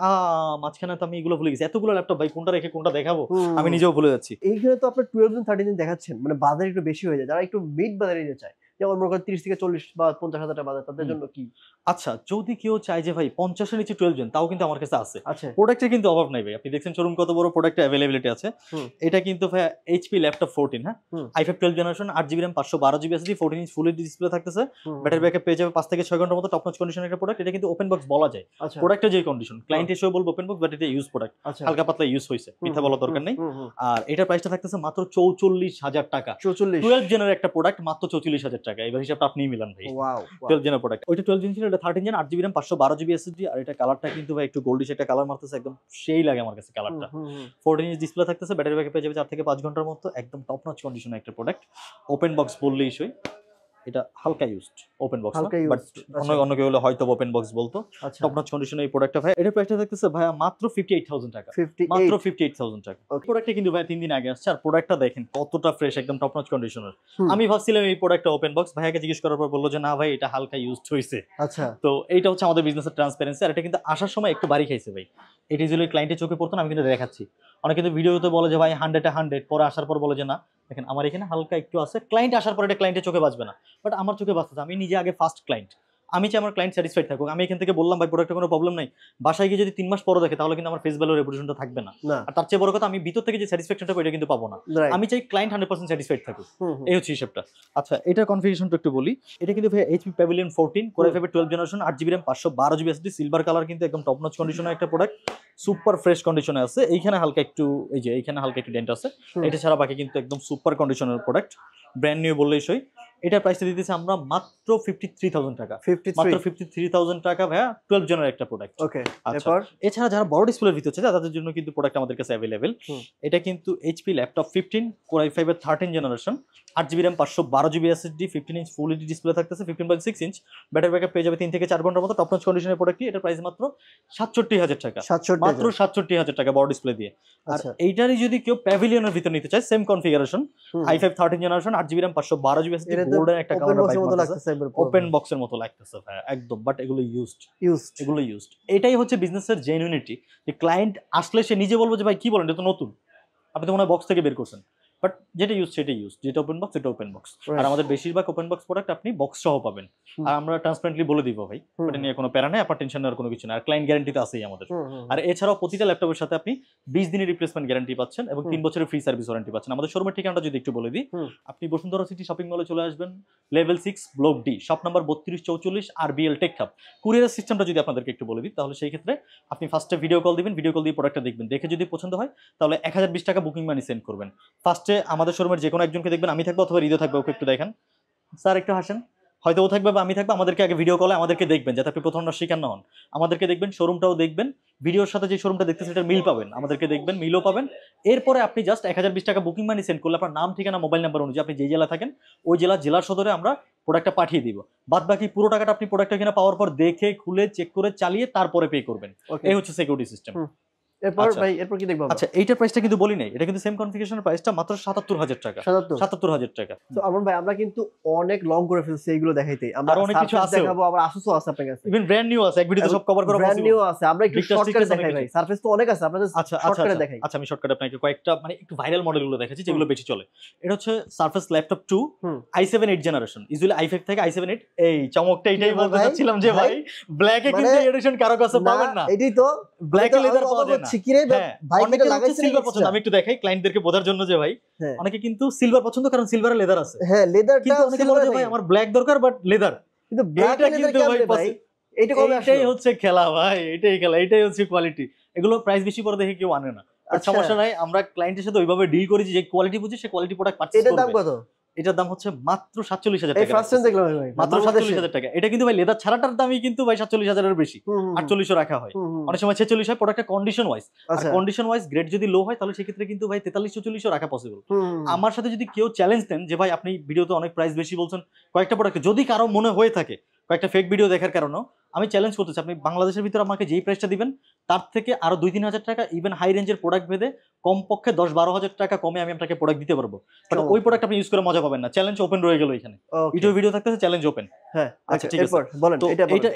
মাঝখানে তো আমি এগুলো ভুলে গেছি, এতগুলো ল্যাপটপ ভাই কোনটা রেখে কোনটা দেখাবো আমি নিজেও ভুলে যাচ্ছি। এইখানে তো আপনার 12 দিন 13 দিন দেখাচ্ছেন, মানে বাজার একটু বেশি হয়ে যায়, যারা একটু মিড বাজারে নিতে চায়, যেমন মনে করেন 30 থেকে 40 বা 50,000 টাকা বাজার, তাদের জন্য কি? আচ্ছা, যদি কেউ চায় যে ভাই 50 এর নিচে 12 জেন, তাও কিন্তু আমার কাছে আছে। আচ্ছা, প্রোডাক্টের কিন্তু অভাব নাই ভাই, আপনি দেখছেন শোরুম কত বড়, প্রোডাক্টের अवेलेबिलिटी আছে। এটা কিন্তু ভাই HP ল্যাপটপ 14, হ্যাঁ, i5 12 generation, 8GB RAM, 512GB SSD, 14 inch full display থাকতেছে, ব্যাটারি ব্যাকআপ পেয়ে যাবে 5 থেকে 6 ঘন্টার মতো, টপ নচ কন্ডিশনের একটা প্রোডাক্ট। এটা কিন্তু ওপেন বক্স বলা যায়, প্রোডাক্টের যে কন্ডিশন, ক্লায়েন্ট এসেও বলবো ওপেন বক্স, বাট এটা ইউজ প্রোডাক্ট, হালকা পাতলা ইউজ হইছে, মিথ্যা বলার দরকার নেই। আর এটার প্রাইসটা থাকতেছে মাত্র 44000 টাকা। 12 জেনের একটা প্রোডাক্ট মাত্র 44000 টাকা, এবার হিসাবটা আপনি মিলান ভাই। ওয়াও, 12 জেনের প্রোডাক্ট, ওইটা 12 জেন ছিল, এটা 13 gen, 8GB RAM, 512GB SSD। আর এটা কালারটা কিন্তু ভাই একটু গোল্ডিশ একটা কালার মারতেছে, একদম সেই লাগে আমার কাছে কালারটা। 14 ইঞ্চ ডিসপ্লে থাকতেছে, ব্যাটারি ব্যাকআপ পেয়ে যাবে 4 থেকে 5 ঘন্টার মতো, একদম টপ নচ কন্ডিশনের একটা প্রোডাক্ট। ওপেন বক্স বললেই সই, এটা হালকা ইউজড ওপেন বক্স, বাট অন্য কেউ হলে হয়তো ওপেন বক্স বলতো। টপ নচ কন্ডিশনের এই প্রোডাক্টটা ভাই, এটার প্রাইসটা থাকতেছে ভাই মাত্র 58000 টাকা, মাত্র 58000 টাকা। প্রোডাক্টটা কিন্তু ভাই 3 দিন আগে আসছে, আর প্রোডাক্টটা দেখেন কতটা ফ্রেশ, একদম টপ নচ কন্ডিশনের। আমি ভাবছিলাম এই প্রোডাক্টটা ওপেন বক্স, ভাইয়াকে জিজ্ঞেস করার পর বললো যে না ভাই এটা হালকা ইউজড হইছে। আচ্ছা, তো এইটা হচ্ছে আমাদের বিজনেসের ট্রান্সপারেন্সি। আর এটা কিন্তু আসার সময় একটু বাড়ি খাইছে ভাই, এটা যদি ক্লায়েন্টের চোখে পড়তো না, আমি কিন্তু দেখাচ্ছি। অনেকে কিন্তু ভিডিওতে বলে যে ভাই 100 পরে আসার পর বলে যে না দেখেন আমার এখানে হালকা একটু আছে, ক্লায়েন্ট আসার পর এটা ক্লায়েন্টের চোখে বাজবে না, বাট আমার চোখে বাজতেছে। আমি নিজে আগে ফার্স্ট ক্লায়েন্ট, আমি চাই আমার ক্লায়েন্ট স্যাটিসফাইড থাকুক। আমি এখান থেকে বললাম ভাই প্রোডাক্টে কোনো প্রবলেম নাই, বাসায় গিয়ে যদি 3 মাস পরে দেখে তাহলে কিন্তু আমার ফেস ভ্যালু রেপুটেশনটা থাকবে না। আর তার চেয়ে বড় কথা, আমি ভিতর থেকে যে স্যাটিসফ্যাকশনটা পাবো এটা কিন্তু পাবো না। আমি চাই ক্লায়েন্ট 100% স্যাটিসফাইড থাকুক, এই হচ্ছে হিসাবটা। আচ্ছা, এটার কনফিগারেশনটা একটু বলি। এটা কিন্তু ভাই HP Pavilion 14, Core i5 12 generation, 8GB RAM, 512GB SSD, silver colour, কিন্তু একদম টপ নচ কন্ডিশনের একটা প্রোডাক্ট, সুপার ফ্রেশ কন্ডিশনে আছে। এইখানে হালকা একটু, এই যে এইখানে হালকা একটু ডেন্ট আছে, এটা ছাড়া বাকি কিন্তু একদম সুপার কন্ডিশনের প্রোডাক্ট, ব্র্যান্ড নিউ বললেই সই। এটার প্রাইসটা দিতেছি আমরা মাত্র 53,000 টাকা। 53 মাত্র 53,000 টাকা ভাইয়া 12 জনের একটা প্রোডাক্ট। ওকে, আচ্ছা এরপর এছাড়া যারা বড় ডিসপ্লের ভিতর চায় তাদের জন্য কিন্তু প্রোডাক্ট আমাদের কাছে অ্যাভেলেবেল। এটা কিন্তু এইচপি ল্যাপটপ 15 কোর i5 এর 13 generation, 8GB RAM 512GB SSD, 15 inch full HD display থাকতেছে, 15.6 ইঞ্চ ব্যাটারি ব্যাকআপ পেয়ে যাবে 3 থেকে 4 ঘন্টার মতো। টপ নচ কন্ডিশনের প্রোডাক্টটি, এটার প্রাইস মাত্র 67,000 টাকা। 67 মাত্র 67,000 টাকা বড় ডিসপ্লে দিয়ে। আর আচ্ছা এইটারই যদি কেউ প্যাভিলিয়নের ভিতর নিতে চায় same configuration, i5 13 generation, 8GB RAM 512GB SSD, golden একটা ওপেন কাউন্টার বক্সের মতো বাইক লাগতেছে একবার ওপেন বক্সের মতো লাগতেছে ভাই একদম, বাট এগুলো ইউজড। ইউজড এগুলো ইউজড। এটাই হচ্ছে বিজনেসের জেনুইনিটি, যে ক্লায়েন্ট আসলে সে নিজে বলবে যে ভাই কি বলেন এটা তো নতুন, আপনি তো মনে হয় বক্স থেকে বের করছেন, বাট যেটা ইউজ সেটা ইউজ, যেটা ওপেন বক্স এটা ওপেন বক্স। আর আমাদের বেশিরভাগ ওপেন বক্স প্রোডাক্ট আপনি বক্স সহ পাবেন, আর আমরা ট্রান্সপারেন্টলি বলে দিব ভাই, এটা নিয়ে কোনো প্যারা নেই, আপনার টেনশন নেওয়ার কোনো কিছু না। আর ক্লায়েন্ট গ্যারান্টি তো আছেই আমাদের। আর এছাড়াও প্রতিটা ল্যাপটপের সাথে আপনি 20 দিনের রিপ্লেসমেন্ট গ্যারান্টি পাচ্ছেন এবং 3 বছরের ফ্রি সার্ভিস ওয়ারেন্টি পাচ্ছেন। আমাদের শোরুমের ঠিকানাটা যদি একটু বলে দিই, আপনি বসুন্ধরা সিটি শপিং মলে চলে আসবেন, level 6 block D, shop number 3244, RBL tech hub. Courier সিস্টেমটা যদি আপনাদেরকে একটু বলে দিই, তাহলে সেই ক্ষেত্রে আপনি ফার্স্টে ভিডিও কল দিবেন, ভিডিও কল দিয়ে প্রোডাক্টটা দেখবেন, দেখে যদি পছন্দ হয় তাহলে 1020 টাকা বুকিং মানি সেন্ড করবেন। ফার্স্টে আমাদের শোরুমের যে কোনো একজনকে দেখবেন, আমি থাকবো অথবা হৃদয় থাকবে, ওকে একটু দেখেন স্যার, একটু হাসেন, হয়তো ও থাকবে বা আমি থাকবো, আমাদেরকে আগে ভিডিও কলে আমাদেরকে দেখবেন যাতে আপনি প্রথম শিকার না হন। আমাদেরকে দেখবেন, শোরুমটাও দেখবেন, ভিডিওর সাথে যে শোরুমটা দেখতেছেন সেটা মিল পাবেন, আমাদেরকে দেখবেন, মিলও পাবেন। এরপরে আপনি জাস্ট 1020 টাকা বুকিং মানি সেন্ড করলে আপনার নাম, ঠিকানা, মোবাইল নাম্বার অনুযায়ী আপনি যে জেলা থাকেন ওই জেলার সদরে আমরা প্রোডাক্টটা পাঠিয়ে দিব। বাদ বাকি পুরো টাকাটা আপনি প্রোডাক্টটা কিনা পাওয়ার পর দেখে খুলে চেক করে চালিয়ে তারপরে পে করবেন। এই হচ্ছে সিকিউরিটি সিস্টেম। এরপর ভাই এরপর কি দেখব? আচ্ছা এইটার প্রাইসটা কিন্তু বলি নাই, এটা কিন্তু সেম কনফিগারেশনের প্রাইসটা মাত্র 77,000 টাকা। 77,000 টাকা। তো আরমান ভাই আমরা কিন্তু অনেক লং করে ফেলছি এইগুলো দেখাইতে, আমরা অনেক কিছু আছে দেখাবো, আবার আসুসও আছে আপনার কাছে, ইভেন ব্র্যান্ড নিউ আছে, এক ভিডিওতে সব কভার করা পসিবল। ব্র্যান্ড নিউ আছে, আমরা একটু শর্টকাটে দেখাই ভাই, সারফেস তো অনেক আছে, আপনাদের শর্টকাটে দেখাই। আচ্ছা আমি শর্টকাটে আপনাকে কয়েকটা মানে একটু ভাইরাল মডেলগুলো দেখাচ্ছি যেগুলো বেশি চলে। এটা হচ্ছে surface laptop 2 i7 8 generation, usually i5 থেকে i7 8। এই চমকটা এটাই বলতে চাচ্ছিলাম যে ভাই ব্ল্যাকে কিন্তু এডিশন কারো কাছে পাবেন না, এটাই তো ব্ল্যাকে লেদার পাওয়া যায় না। শিখিরে ভাই এটা লাগাইছে সিলভার পছন্দ, আমি একটু দেখাই ক্লায়েন্টদেরকে বোঝার জন্য যে ভাই অনেকে কিন্তু সিলভার পছন্দ কারণ সিলভারে লেদার আছে। হ্যাঁ লেদারটা কিন্তু অনেকে বলে যে ভাই আমার ব্ল্যাক দরকার বাট লেদার, কিন্তু ব্ল্যাক কিন্তু ভাই এটা কবে আসে? এটাই হচ্ছে খেলা ভাই, এটাই খেলা, এটাই হচ্ছে কোয়ালিটি। এগুলো প্রাইস বেশি পড়ে দেখে কেউ আনে না, আর সমস্যা নাই, আমরা ক্লায়েন্টের সাথে ওইভাবে ডিল করি যে কোয়ালিটি বুঝি সে কোয়ালিটি প্রোডাক্ট পারচেজ করবে। এটার দাম কত? এটার দাম হচ্ছে মাত্র 47,000 টাকা। এই ফার্স্ট টাইম দেখলাম ভাই, মাত্র 47,000 টাকা। এটা কিন্তু ভাই লেদার ছাড়াটার দামই কিন্তু ভাই 47,000 এর বেশি, 48 রাখা হয়, অনেক সময় 46 হয় প্রোডাক্টের কন্ডিশন ওয়াইজ। আর কন্ডিশন ওয়াইজ গ্রেড যদি লো হয় তাহলে সেক্ষেত্রে কিন্তু ভাই 43-44 রাখা পসিবল। আমার সাথে যদি কেউ চ্যালেঞ্জ দেন যে ভাই আপনি ভিডিওতে অনেক প্রাইস বেশি বলছেন কয়েকটা প্রোডাক্ট, যদি কারো মনে হয়ে থাকে কয়েকটা ফেক ভিডিও দেখার কারণেও, আমি চ্যালেঞ্জ করতেছি আপনি বাংলাদেশের ভিতরে আমাকে যেই প্রাইসটা দিবেন তার থেকে আরো 2-3 হাজার টাকা ইভেন হাই রেঞ্জের প্রোডাক্ট ভেদে কমপক্ষে 10-12 হাজার টাকা কমে আমি আপনাকে প্রোডাক্ট দিতে পারবো, বাট ওই প্রোডাক্ট আপনি ইউজ করে মজা পাবেন না। চ্যালেঞ্জ ওপেন রয়ে গেল এখানে, ভিডিও থাকতেছে চ্যালেঞ্জ ওপেন। হ্যাঁ আচ্ছা ঠিক আছে, বলেন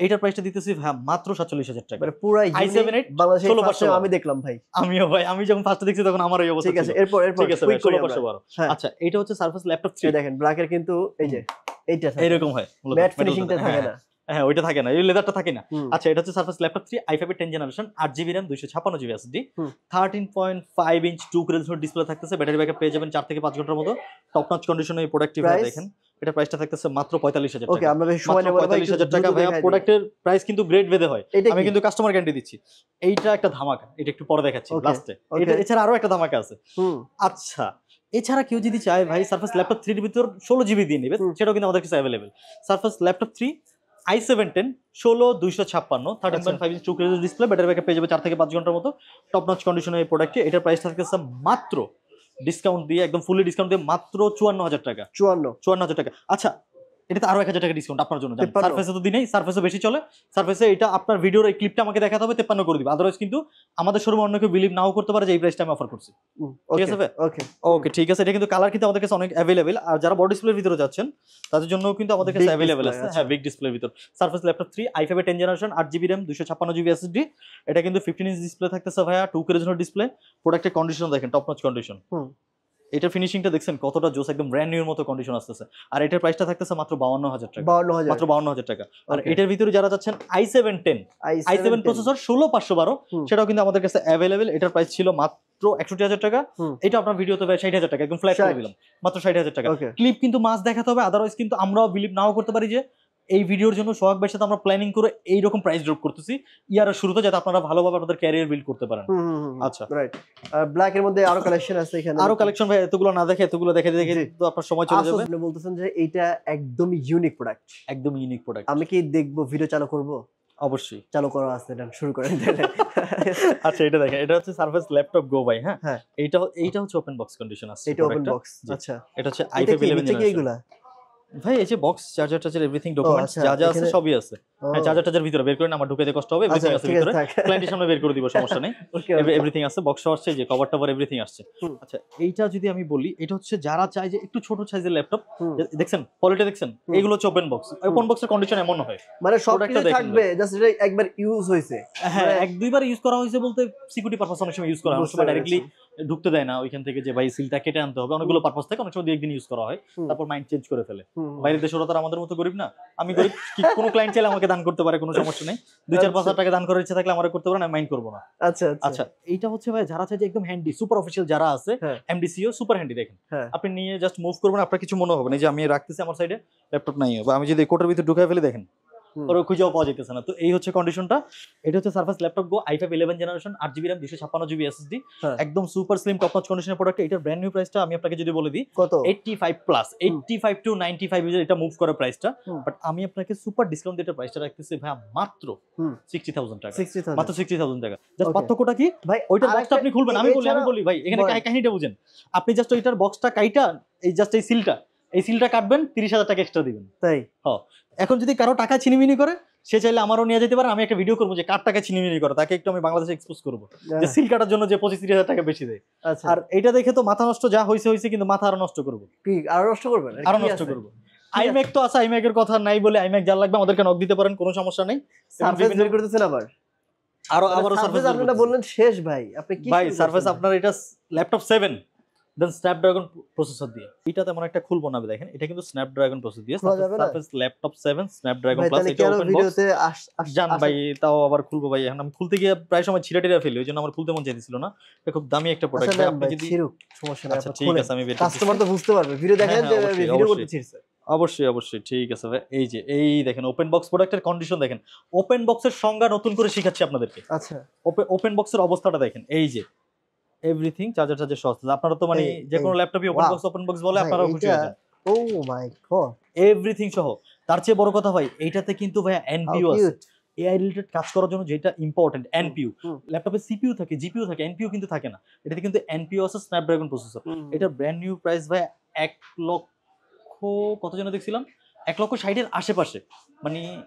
এইটার প্রাইসটা দিতেছি হ্যাঁ মাত্র 47,000 টাকা। মানে পুরো i7 8 বাংলাদেশে 16,500 আমি দেখলাম ভাই, আমিও ভাই, আমি যখন ফার্স্ট দেখছি তখন আমার এই অবস্থা। ঠিক আছে এরপর ঠিক আছে 16,512। আচ্ছা এটা হচ্ছে সারফেস ল্যাপটপ 3, দেখেন ব্ল্যাকের কিন্তু এই যে এইটা এরকম হয়, ম্যাট ফিনিশিংটা থাকে না। হ্যাঁ ওইটা থাকে না, এই লেদারটা থাকে না। আচ্ছা এটা হচ্ছে সারফেস ল্যাপটপ 3 i5 এর 10 generation, 8GB RAM 256GB SSD, 13.5 inch 2 resolution display থাকতেছে, ব্যাটারি ব্যাকআপ পেয়ে যাবেন 4 থেকে 5 ঘন্টার মতো। টপ নচ কন্ডিশনে এই প্রোডাক্টটি দেখেন, এটা প্রাইসটা থাকতেছে মাত্র 45,000 টাকা। ওকে আমরা বেশি সময় নেব না, 45,000 টাকা ভাই। প্রোডাক্টের প্রাইস কিন্তু গ্রেড ভেদে হয়, আমি কিন্তু কাস্টমার গ্যারান্টি দিচ্ছি। এইটা একটা ধামাকা, এটা একটু পরে দেখাচ্ছি লাস্টে। এটা এছাড়া আরো একটা ধামাকা আছে। আচ্ছা এছাড়া কেউ যদি চায় ভাই সারফেস ল্যাপটপ 3 এর ভিতর 16GB দিয়ে নেবে, সেটাও কিন্তু আমাদের কাছে available. Surface laptop 3 i7 10 16,256, 13.5 inch 2K display, battery backup পেয়ে যাবে 4 থেকে 5 ঘন্টার মতো। টপ নচ কন্ডিশনের এই প্রোডাক্টটি, এটার প্রাইস থাকতেছে মাত্র ডিসকাউন্ট দিয়ে একদম ফুলি ডিসকাউন্ট দিয়ে মাত্র 54,000 টাকা। 54,000 টাকা। আচ্ছা এটাতে আরো 1,000 টাকা ডিসকাউন্ট আপনার জন্য। সারফেসে তো দিনেই, সারফেসে বেশি চলে। সারফেসে এটা আপনার ভিডিওর এই ক্লিপটা আমাকে দেখাতে হবে, 53 করে দিবে, আদারওয়াইজ কিন্তু আমাদের শোরুমে অন্য কেউ বিলিভ নাও করতে পারে যে এই প্রাইসটা আমি অফার করছি। ঠিক আছে ভাই? ওকে ঠিক আছে। এটা কিন্তু কালার কিন্তু আমাদের কাছে অনেক অ্যাভেলেবেল, আর যারা বড় ডিসপ্লের ভিতরে যাচ্ছেন তাদের জন্য কিন্তু আমাদের কাছে অ্যাভেলেবেল আছে। হ্যাঁ বিগ ডিসপ্লের ভিতর সারফেস ল্যাপটপ 3 i5 এর 10 generation, 8GB RAM 256GB SSD, এটা কিন্তু 15 ইঞ্চ ডিসপ্লে থাকতেছে ভাইয়া, 2K রেজোলিউশন ডিসপ্লে। প্রোডাক্টের কন্ডিশন দেখেন, টপ নচ কন্ডিশন। এটা ফিনিশিংটা দেখছেন কতটা জোস, একদম ব্র্যান্ড নিউর মতো কন্ডিশন আসতেছে। আর এটার প্রাইসটা থাকতেছে মাত্র 52,000 টাকা, মাত্র 52,000 টাকা। আর এটার ভিতরে যারা চাচ্ছেন i7 10 i7 প্রসেসর 16,512, সেটাও কিন্তু আমাদের কাছে অ্যাভেলেবেল। এটার প্রাইস ছিল মাত্র 61,000 টাকা। এটা আপনার ভিডিওতে ভাই 60,000 টাকা, একদম ফ্ল্যাট করে দিলাম, মাত্র 60,000 টাকা। ক্লিপ কিন্তু মাস দেখাতে হবে, আদারওয়াইজ কিন্তু আমরাও বিলিভ নাও করতে পারি যে এই ভিডিওর জন্য সোহাগ ভাইয়ের সাথে আমরা প্ল্যানিং করে এইরকম প্রাইস ড্রপ করতেছি ইয়ারের শুরুতে, যাতে আপনারা ভালোভাবে আপনাদের ক্যারিয়ার বিল্ড করতে পারেন। আচ্ছা রাইট। ব্ল্যাক এর মধ্যে আরো কালেকশন আছে এখানে, আরো কালেকশন ভাই, এতগুলো না দেখে এতগুলো দেখে দেখে তো আপনার সময় চলে যাবে। আপনি বলতেছেন যে এইটা একদমই ইউনিক প্রোডাক্ট, একদম ইউনিক প্রোডাক্ট। আমি কি দেখবো, ভিডিও চালু করব? অবশ্যই চালু করা আছে, দেন শুরু করেন। আচ্ছা এটা দেখেন, এটা হচ্ছে সারফেস ল্যাপটপ গো ভাই। হ্যাঁ হ্যাঁ, এইটা হচ্ছে ওপেন বক্স কন্ডিশন আছে, এটা ওপেন বক্স। আচ্ছা, এটা হচ্ছে এটা i5 কি 11 নিচে কি জেনারেশন এগুলা? ভাই। এই যে বক্স, চার্জার টার্জার এভরিথিং, ডকুমেন্টস আচ্ছা, যা যা আছে এখানে- সবই আছে। হ্যাঁ, চার্জার টার্জার ভিতরে বের করে না, আমার ঢুকাইতে কষ্ট হবে, আচ্ছা, এভরিথিং আছে ঠিক আছে, ভিতরে, থাক। ক্লায়েন্টের সামনে বের করে দিব, সমস্যা নেই। ওকে, ওকে। এভরিথিং আছে, বক্স আসছে, যে কভার টভার এভরিথিং আসছে। হুম। আচ্ছা এইটা যদি আমি বলি, এটা হচ্ছে যারা চায় যে একটু ছোট সাইজের ল্যাপটপ, হুম। দেখছেন কোয়ালিটি দেখছেন, হুম। এইগুলো হচ্ছে ওপেন বক্স। ওপেন বক্সের কন্ডিশন এমন হয়, মানে সব Product টা কিছু দেখেন থাকবে, জাস্ট এটা একবার ইউজ হইছে। হ্যাঁ মানে- এক দুইবার ইউজ করা হয়েছে বলতে সিকিউরিটি পারপাস অনেক সময় ইউজ করা হয়, অনেক বুঝতে সময় ডাইরেক্টলি পেরেছি। ঢুকতে দেয় না ওইখান থেকে, যে ভাই সিলটা কেটে আনতে হবে, অনেকগুলো পারপাস থেকে অনেক সময় 2-1 দিন ইউজ করা হয়, হুম। তারপর মাইন্ড চেঞ্জ করে ফেলে। হুম। বাইরের দেশের ওরা তো আর আমাদের মতো গরিব না, আমি গরিব, কোনো ক্লায়েন্ট চাইলে আমাকে দান করতে পারে, কোনো সমস্যা নেই। 2-4-5 টাকা দান করার ইচ্ছা থাকলে আমারে করতে পারেন, আমি মাইন্ড করবো না। আচ্ছা, আচ্ছা এইটা হচ্ছে ভাই যারা চাই যে একদম হ্যান্ডি, সুপার অফিসিয়াল যারা আছে, হ্যাঁ। এমডিসিও সুপার হ্যান্ডি দেখেন, হ্যাঁ। আপনি নিয়ে জাস্ট মুভ করবেন, আপনার কিছু মনে হবে না যে আমি রাখতেছি আমার সাইডে ল্যাপটপ নাই, বা আমি যদি কোটার ভিতরে ঢুকাই ফেলে দেখেন হুম। ওরা খুঁজেও পাওয়া যেতেছে না। তো এই হচ্ছে কন্ডিশনটা। এটা হচ্ছে সারফেস ল্যাপটপ গো i5 11 generation, 8GB RAM, 256GB SSD, হ্যাঁ। একদম সুপার স্লিম টপ নচ কন্ডিশনের প্রোডাক্ট। এটার ব্র্যান্ড নিউ প্রাইসটা আমি আপনাকে যদি বলে দিই, কত? 85 প্লাস, 85 টু 95 এটা মুভ করে প্রাইসটা। হুম। বাট আমি আপনাকে সুপার ডিসকাউন্ট দিয়ে প্রাইসটা রাখতেছি ভাই মাত্র হুম। 60,000 টাকা, 60,000 মাত্র 60,000 টাকা। Just Okay. পার্থক্যটা কি ভাই ওইটার বক্সটা আরেকটা- আপনি খুলবেন, আমি বলি ভাই এখানে বলেন। কাহিনীটা বুঝেন। আপনি জাস্ট ওইটার বক্সটা কাইটা এই জাস্ট এই সিলটা কাটবেন, 30,000 টাকা এক্সট্রা দিবেন। তাই? এখন যদি কারো টাকা ছিনিমিনি করে, সে চাইলে আমারও নিয়ে যেতে পারে, আমি একটা ভিডিও করবো যে কার টাকা ছিনিমিনি করে, তাকে একটু আমি বাংলাদেশে এক্সপোজ করবো যে সিল কাটার জন্য যে 25-30,000 টাকা বেশি দেয়। আচ্ছা, আর এটা দেখে তো মাথা নষ্ট যা হয়েছে, কিন্তু মাথা আরো নষ্ট করবো, কি আরো নষ্ট করবেন? আরো কি নষ্ট আছে? করবো। আইম্যাক তো আছে, আইম্যাকের কথা নাই বলে, আইম্যাক যা লাগবে আমাদেরকে নক দিতে পারেন, কোনো সমস্যা নেই। সারফেস বের করতেছেন আবার? আবারও সারফেস সার্ভিস আপনারা বললেন শেষ ভাই, আপনি কি ভাই শুরু সার্ভিস করছেন? আপনার এটা ল্যাপটপ 7 দেন স্ন্যাপড্রাগন প্রসেসর দিয়ে, এটা তেমন একটা খুলবো না দেখেন, এটা কিন্তু স্ন্যাপড্রাগন প্রসেসর দিয়ে খোলা যাবে না? সার্ভিস ল্যাপটপ 7 স্ন্যাপড্রাগন ভাই প্লাস, তাহলে এটা কেন ওপেন বক্স ভিডিওতে জান ভাই, তাও আবার খুলবো ভাই, এখন আমি খুলতে গিয়ে প্রায় সময় ছিড়াটিরা ফেলি, ওই জন্য আমার খুলতে মন চাইছিল না। এটা খুব দামি একটা প্রোডাক্ট, আচ্ছা, আপনি যদি সমস্যা নাই, আচ্ছা আপনি ঠিক খুলেন। আছে আমি বের কাস্টমার তো বুঝতে পারবে, ভিডিও দেখেন হ্যাঁ, যে অবশ্যই, ভিডিও অবশ্যই। করতে ছিড়ছে। অবশ্যই ঠিক আছে ভাই। এই দেখেন ওপেন বক্স প্রোডাক্টের কন্ডিশন দেখেন, ওপেন বক্সের সংজ্ঞা নতুন করে শিখাচ্ছি আপনাদেরকে। আচ্ছা, ওপেন বক্সের অবস্থাটা দেখেন, এই যে এভরিথিং, চার্জার সহ আছে। আপনারা তো মানে যে কোনো ল্যাপটপই ওপেন বক্স বলে, ভাই, আপনারা খুশি এইটা- হয়ে যান। ও মাই গড, এভরিথিং সহ। তার চেয়ে বড় কথা ভাই, এইটাতে কিন্তু ভাই এনপিইউ আছে, এআই রিলেটেড কাজ করার জন্য যেটা ইম্পর্টেন্ট, এনপিইউ। ল্যাপটপে সিপিইউ থাকে, জিপিইউ থাকে, এনপিইউ কিন্তু থাকে না। এটাতে কিন্তু এনপিইউ আছে, স্ন্যাপড্রাগন প্রসেসর। এটা ব্র্যান্ড নিউ প্রাইস ভাই 1 লক্ষ কত যেন দেখছিলাম, 1,60,000 এর আশেপাশে, মানে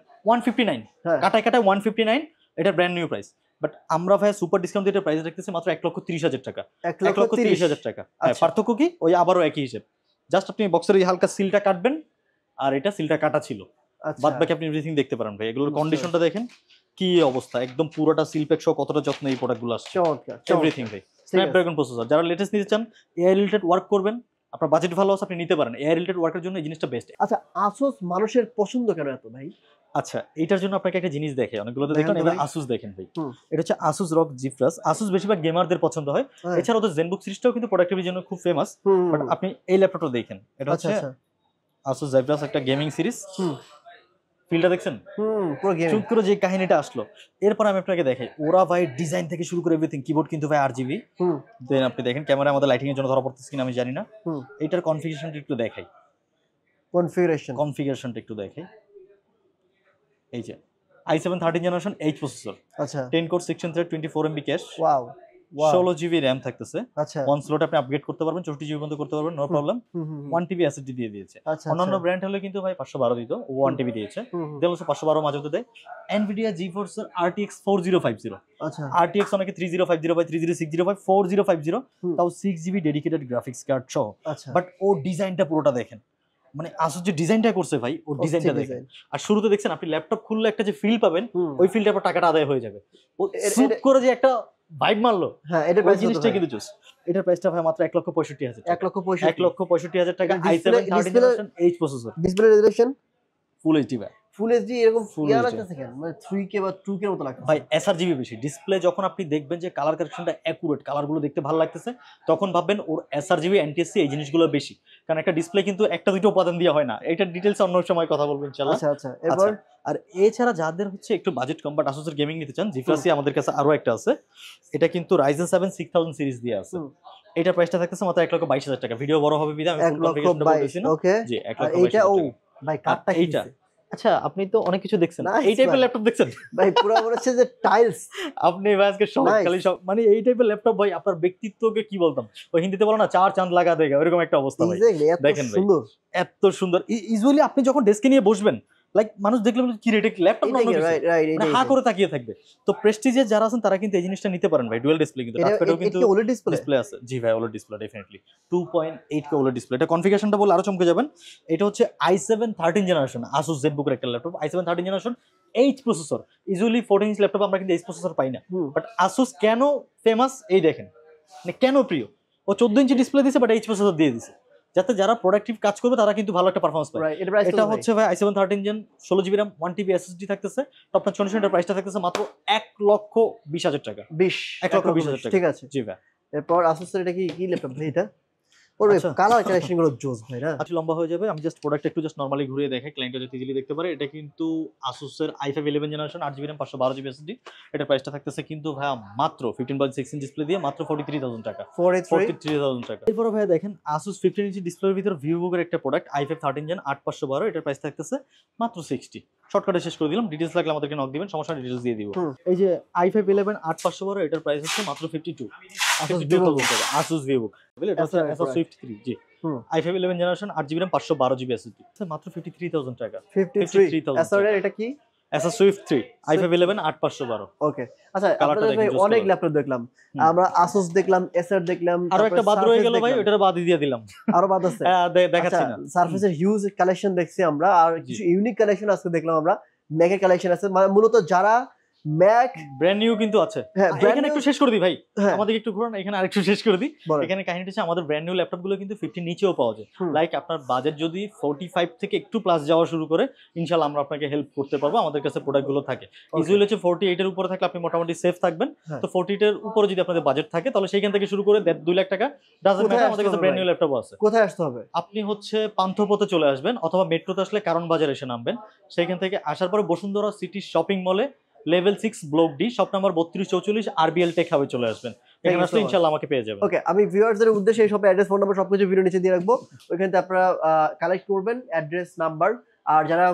159 হ্যাঁ। কাটায় 159, এটা ব্র্যান্ড নিউ প্রাইস। বাট আমরা ভাই সুপার ডিসকাউন্ট দিয়ে প্রাইস রাখতেছি মাত্র 1,30,000 টাকা, 1,30,000 টাকা। হ্যাঁ, আচ্ছা। পার্থক্য কি, ওই আবারও একই হিসেব, জাস্ট আপনি বক্সের এই হালকা সিলটা কাটবেন, আর এটা সিলটা কাটা ছিল, আচ্ছা, বাদ বাকি আপনি এভরিথিং দেখতে পারেন ভাই। এগুলোর বুঝতে কন্ডিশনটা দেখেন কি অবস্থা, একদম পুরোটা সিলপ্যাক সহ কতটা যত্ন এই প্রোডাক্টগুলো আসছে, চমৎকার, এভরিথিং ভাই। স্ন্যাপড্রাগন প্রসেসর, যারা লেটেস্ট নিতে চান, এআই রিলেটেড ওয়ার্ক করবেন, আপনার বাজেট ভালো আছে, আপনি নিতে পারেন। এআই রিলেটেড ওয়ার্কের জন্য এই জিনিসটা বেস্ট। আচ্ছা, আসুস মানুষের পছন্দ কেন এত ভাই? আচ্ছা এইটার জন্য আপনাকে একটা জিনিস দেখে, অনেকগুলোতে দেখেন দেখেন, তো এবার ভাই। আসুস দেখেন ভাই, হুম। এটা হচ্ছে আসুস রক জিপ্লাস। আসুস বেশিরভাগ গেমারদের পছন্দ হয়, হ্যাঁ। এছাড়া ওদের জেনবুক সিরিজটাও কিন্তু প্রোডাক্টিভিটির জন্য খুব ফেমাস। হুম, বাট আপনি এই ল্যাপটপটা দেখেন, এটা আচ্ছা, হচ্ছে আচ্ছা, আসুস জিপ্লাস, একটা গেমিং সিরিজ। হুম, ফিলটা দেখছেন, পুরো গেম। চুপ করে যে কাহিনীটা আসলো, এরপর আমি আপনাকে দেখাই, ওরা ভাই ডিজাইন থেকে শুরু করে এভরিথিং, কিবোর্ড কিন্তু ভাই RGB। হুম, দেন আপনি দেখেন ক্যামেরা আমাদের লাইটিং এর জন্য ধরা পড়তেছে কিনা আমি জানি না, হুম, এটার কনফিগারেশনটা একটু দেখাই, কনফিগারেশন। একটু দেখাই। এই যে i7 13 জেনারেশন H প্রসেসর, আচ্ছা, 10 core 16 thread 24 MB cash, wow, 16GB RAM থাকতেছে। আচ্ছা, ওয়ান স্লট আপনি আপগ্রেড করতে পারবেন, 64GB পর্যন্ত করতে পারবেন, নো প্রবলেম। 1TB SSD দিয়ে দিয়েছে। আচ্ছা, অন্যান্য ব্র্যান্ড হলে কিন্তু ভাই 512 দিত, ও 1TB দিয়েছে। দেন 512 মাঝে দেয়। Nvidia GeForce RTX 4050, আচ্ছা, RTX অনেকে 3050 বা 3060 বা 4050, তাও 6GB ডেডিকেটেড গ্রাফিক্স কার্ড সহ। আচ্ছা, বাট ও ডিজাইনটা পুরোটা দেখেন, মানে আসলে যে ডিজাইনটা করছে ভাই, ওর ডিজাইনটা দেখেন। আর শুরুতে দেখছেন আপনি ল্যাপটপ খুললে একটা যে ফিল পাবেন, ওই ফিলটা পর টাকাটা আদায় হয়ে যাবে। ও সুপ করে যে একটা ভাইব মারলো, হ্যাঁ, এটা ওই প্রাইস জিনিসটা কিন্তু জোস। এটার প্রাইসটা ভাই মাত্র 1,65,000 টাকা। 1,65,000 1,65,000 টাকা, এটা i7 13 display- generation H processor, display resolution full HD ভাই, ফুল এইচডি এরকম Full ইয়া HD লাগতেছে কেন, মানে 3K বা 2K এর মতো লাগতেছে ভাই এসআরজিবি বেশি ডিসপ্লে। যখন আপনি দেখবেন যে কালার কারেকশনটা অ্যাকুরেট, কালারগুলো দেখতে ভালো লাগতেছে, তখন ভাববেন ওর এসআরজিবি এনটিএসসি এই জিনিসগুলো বেশি। কারণ একটা ডিসপ্লে কিন্তু একটা দুটো উপাদান দিয়ে হয় না। এটার ডিটেইলস অন্য সময় কথা বলবো ইনশাআল্লাহ। আচ্ছা আচ্ছা এরপর আর এছাড়া যাদের হচ্ছে একটু বাজেট কম বাট আসুসের গেমিং নিতে চান, জিফাসি আমাদের কাছে আরো একটা আছে। এটা কিন্তু রাইজেন 7 6000 সিরিজ দিয়ে আছে। এটা প্রাইসটা থাকতেছে মাত্র 1,22,000 টাকা। ভিডিও বড় হবে বিধায় আমি ফুল কনফিগারেশনটা বলতেছি না। ওকে জি আর 1,22,000 এইটা ও টাকা। ভাই কাটটা এইটা আচ্ছা, আপনি তো অনেক কিছু দেখছেন, Nice এই টাইপের ভাই। ল্যাপটপ দেখছেন? ভাই পুরো মনে হচ্ছে যে টাইলস। আপনি ভাই আজকে সব Nice. খালি সব মানে এই টাইপের ল্যাপটপ ভাই আপনার ব্যক্তিত্বকে কি বলতাম, ওই হিন্দিতে বলো না চার চাঁদ লাগা দেগা, ওইরকম একটা অবস্থা ভাই। এক্স্যাক্টলি এত দেখেন ভাই, সুন্দর। এত সুন্দর। ইউজুয়ালি আপনি যখন ডেস্কে নিয়ে বসবেন, লাইক মানুষ দেখলে বলে, কি রেটে ল্যাপটপ না অন্য কিছু? রাইট রাইট মানে হা করে তাকিয়ে থাকবে। তো প্রেস্টিজের যারা আছেন তারা কিন্তু এই জিনিসটা নিতে পারেন ভাই। ডুয়াল ডিসপ্লে কিন্তু, টাচপ্যাডও কিন্তু এটা ওলেড ডিসপ্লে। ডিসপ্লে আছে। জি ভাই OLED display definitely 2.8K OLED display. এটা কনফিগারেশনটা বলে আরো চমকে যাবেন। এটা হচ্ছে i7 13 জেনারেশন Asus ZBook এর একটা laptop. i7 13 generation 8 processor. Usually 14 inch laptop আমরা কিন্তু 8 প্রসেসর পাই না। বাট Asus কেন ফেমাস এই দেখেন, মানে কেন প্রিয়। ও 14 ইঞ্চি ডিসপ্লে দিয়েছে বাট 8 প্রসেসর দিয়ে দিয়েছে, যাতে যারা প্রোডাক্টিভ কাজ করবে তারা কিন্তু ভালো একটা পারফরম্যান্স পায়। রাইট এটা প্রাইস এটা হচ্ছে ভাই i7 13 gen 16GB RAM 1TB SSD থাকতেছে। Top notch condition. এর প্রাইসটা থাকতেছে মাত্র 1,20,000 টাকা। 1,20,000 টাকা। ঠিক আছে। জি ভাই। এরপর Asus এর এটা কি ল্যাপটপ ভাই এটা? ওরে আচ্ছা। কালার কালেকশন গুলো জোস ভাই না? আচ্ছা লম্বা হয়ে যাবে, আমি জাস্ট প্রোডাক্ট একটু জাস্ট নরমালি ঘুরিয়ে দেখাই, ক্লায়েন্টটা যাতে ইজিলি দেখতে পারে। এটা কিন্তু Asus এর i5 11 generation 8GB RAM 512GB SSD। এটার প্রাইসটা থাকতেছে কিন্তু ভাই মাত্র 15.6 ইঞ্চ ডিসপ্লে দিয়ে মাত্র 43,000 টাকা। 43,000 টাকা। এরপরে ভাই দেখেন Asus 15 ইঞ্চি ডিসপ্লের ভিতর VivoBook এর একটা প্রোডাক্ট i5 13 জেন 8512। এটার প্রাইস থাকতেছে মাত্র 60। শর্টকাটে শেষ করে দিলাম। ডিটেইলস লাগলে আমাদেরকে নক দিবেন, সমস্যা ডিটেইলস দিয়ে দিব। এই যে i5 11 8512 এটার প্রাইস হচ্ছে মাত্র 52। Asus VivoBook টাকা। Asus VivoBook এটা হচ্ছে Asus Swift 3। জি i5 11 generation 8GB RAM 512GB SSD মাত্র 53,000 টাকা। 53,000 Asus এর এটা কি? Asus Swift 3 i5 11 8512। ওকে আচ্ছা কালারটা আপনাদের ভাই দেখেন, just অনেক কালার। ল্যাপটপ দেখলাম, আমরা Asus দেখলাম, Acer দেখলাম, আরো একটা বাদ রয়ে গেল ভাই, দেখলাম। ওটার বাদ দিয়ে দিলাম। আরো বাদ আছে। হ্যাঁ দেখাচ্ছি না। Surface এর হিউজ কালেকশন দেখছি আমরা, আর কিছু ইউনিক কালেকশন আজকে দেখলাম আমরা। Mac এর কালেকশন আছে, মানে মূলত যারা Mac ব্র্যান্ড নিউ কিন্তু আছে। হ্যাঁ এখানে একটু শেষ করে দিই ভাই, হ্যাঁ আমাদের একটু ঘুরান, এখানে আরেকটু শেষ করে দিই। বলেন। এখানে কাহিনীটা হচ্ছে আমাদের ব্র্যান্ড নিউ ল্যাপটপ গুলো কিন্তু 50 নিচেও পাওয়া যায়। লাইক আপনার বাজেট যদি 45 থেকে একটু প্লাস যাওয়া শুরু করে, ইনশাআল্লাহ আমরা আপনাকে হেল্প করতে পারবো। আমাদের কাছে প্রোডাক্ট গুলো থাকে ইউজুয়ালি হচ্ছে 48 এর উপরে থাকলে আপনি মোটামুটি সেফ থাকবেন। তো 48 এর উপরে যদি আপনাদের বাজেট থাকে তাহলে সেইখান থেকে শুরু করে 2 লাখ টাকা ডাজন্ট ম্যাটার, আমাদের কাছে ব্র্যান্ড নিউ ল্যাপটপ আছে। কোথায় আসতে হবে? আপনি হচ্ছে পান্থপথে চলে আসবেন অথবা মেট্রোতে আসলে কারণ বাজার এসে নামবেন। সেইখান থেকে আসার পরে বসুন্ধরা সিটি শপিং মলে level 6 block D shop number 3244 RBL tech হাবে চলে আসবেন। এখানে আসলে ইনশাআল্লাহ আমাকে পেয়ে যাবেন। ওকে আমি ভিউয়ারদের উদ্দেশ্যে এই শপের অ্যাড্রেস, ফোন নাম্বার সবকিছু ভিডিও নিচে দিয়ে রাখবো, ওইখানে আপনারা কালেক্ট করবেন অ্যাড্রেস নাম্বার। আর যারা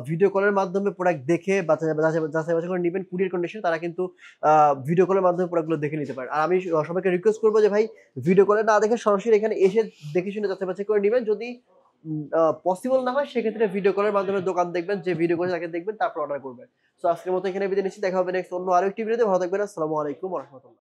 ভিডিও কলের মাধ্যমে প্রোডাক্ট দেখে যাচাই বাছাই করে নেবেন কুরিয়ার কন্ডিশন, তারা কিন্তু ভিডিও কলের মাধ্যমে প্রোডাক্টগুলো দেখে নিতে পারেন। আর আমি সবাইকে রিকোয়েস্ট করবো যে ভাই ভিডিও কলে না দেখে সরাসরি এখানে এসে দেখে শুনে যাচাই বাছাই করে নেবেন। যদি পসিবল না হয় সেক্ষেত্রে ভিডিও কলের মাধ্যমে দোকান দেখবেন, যে ভিডিও করে তাকে দেখবেন, তারপর অর্ডার করবেন। তো আজকের মতো এখানে বিদায় নিচ্ছি, দেখা হবে নেক্সট অন্য আরো একটি ভিডিওতে। ভালো থাকবেন, আসসালামু আলাইকুম ওয়া রাহমাতুল্লাহ।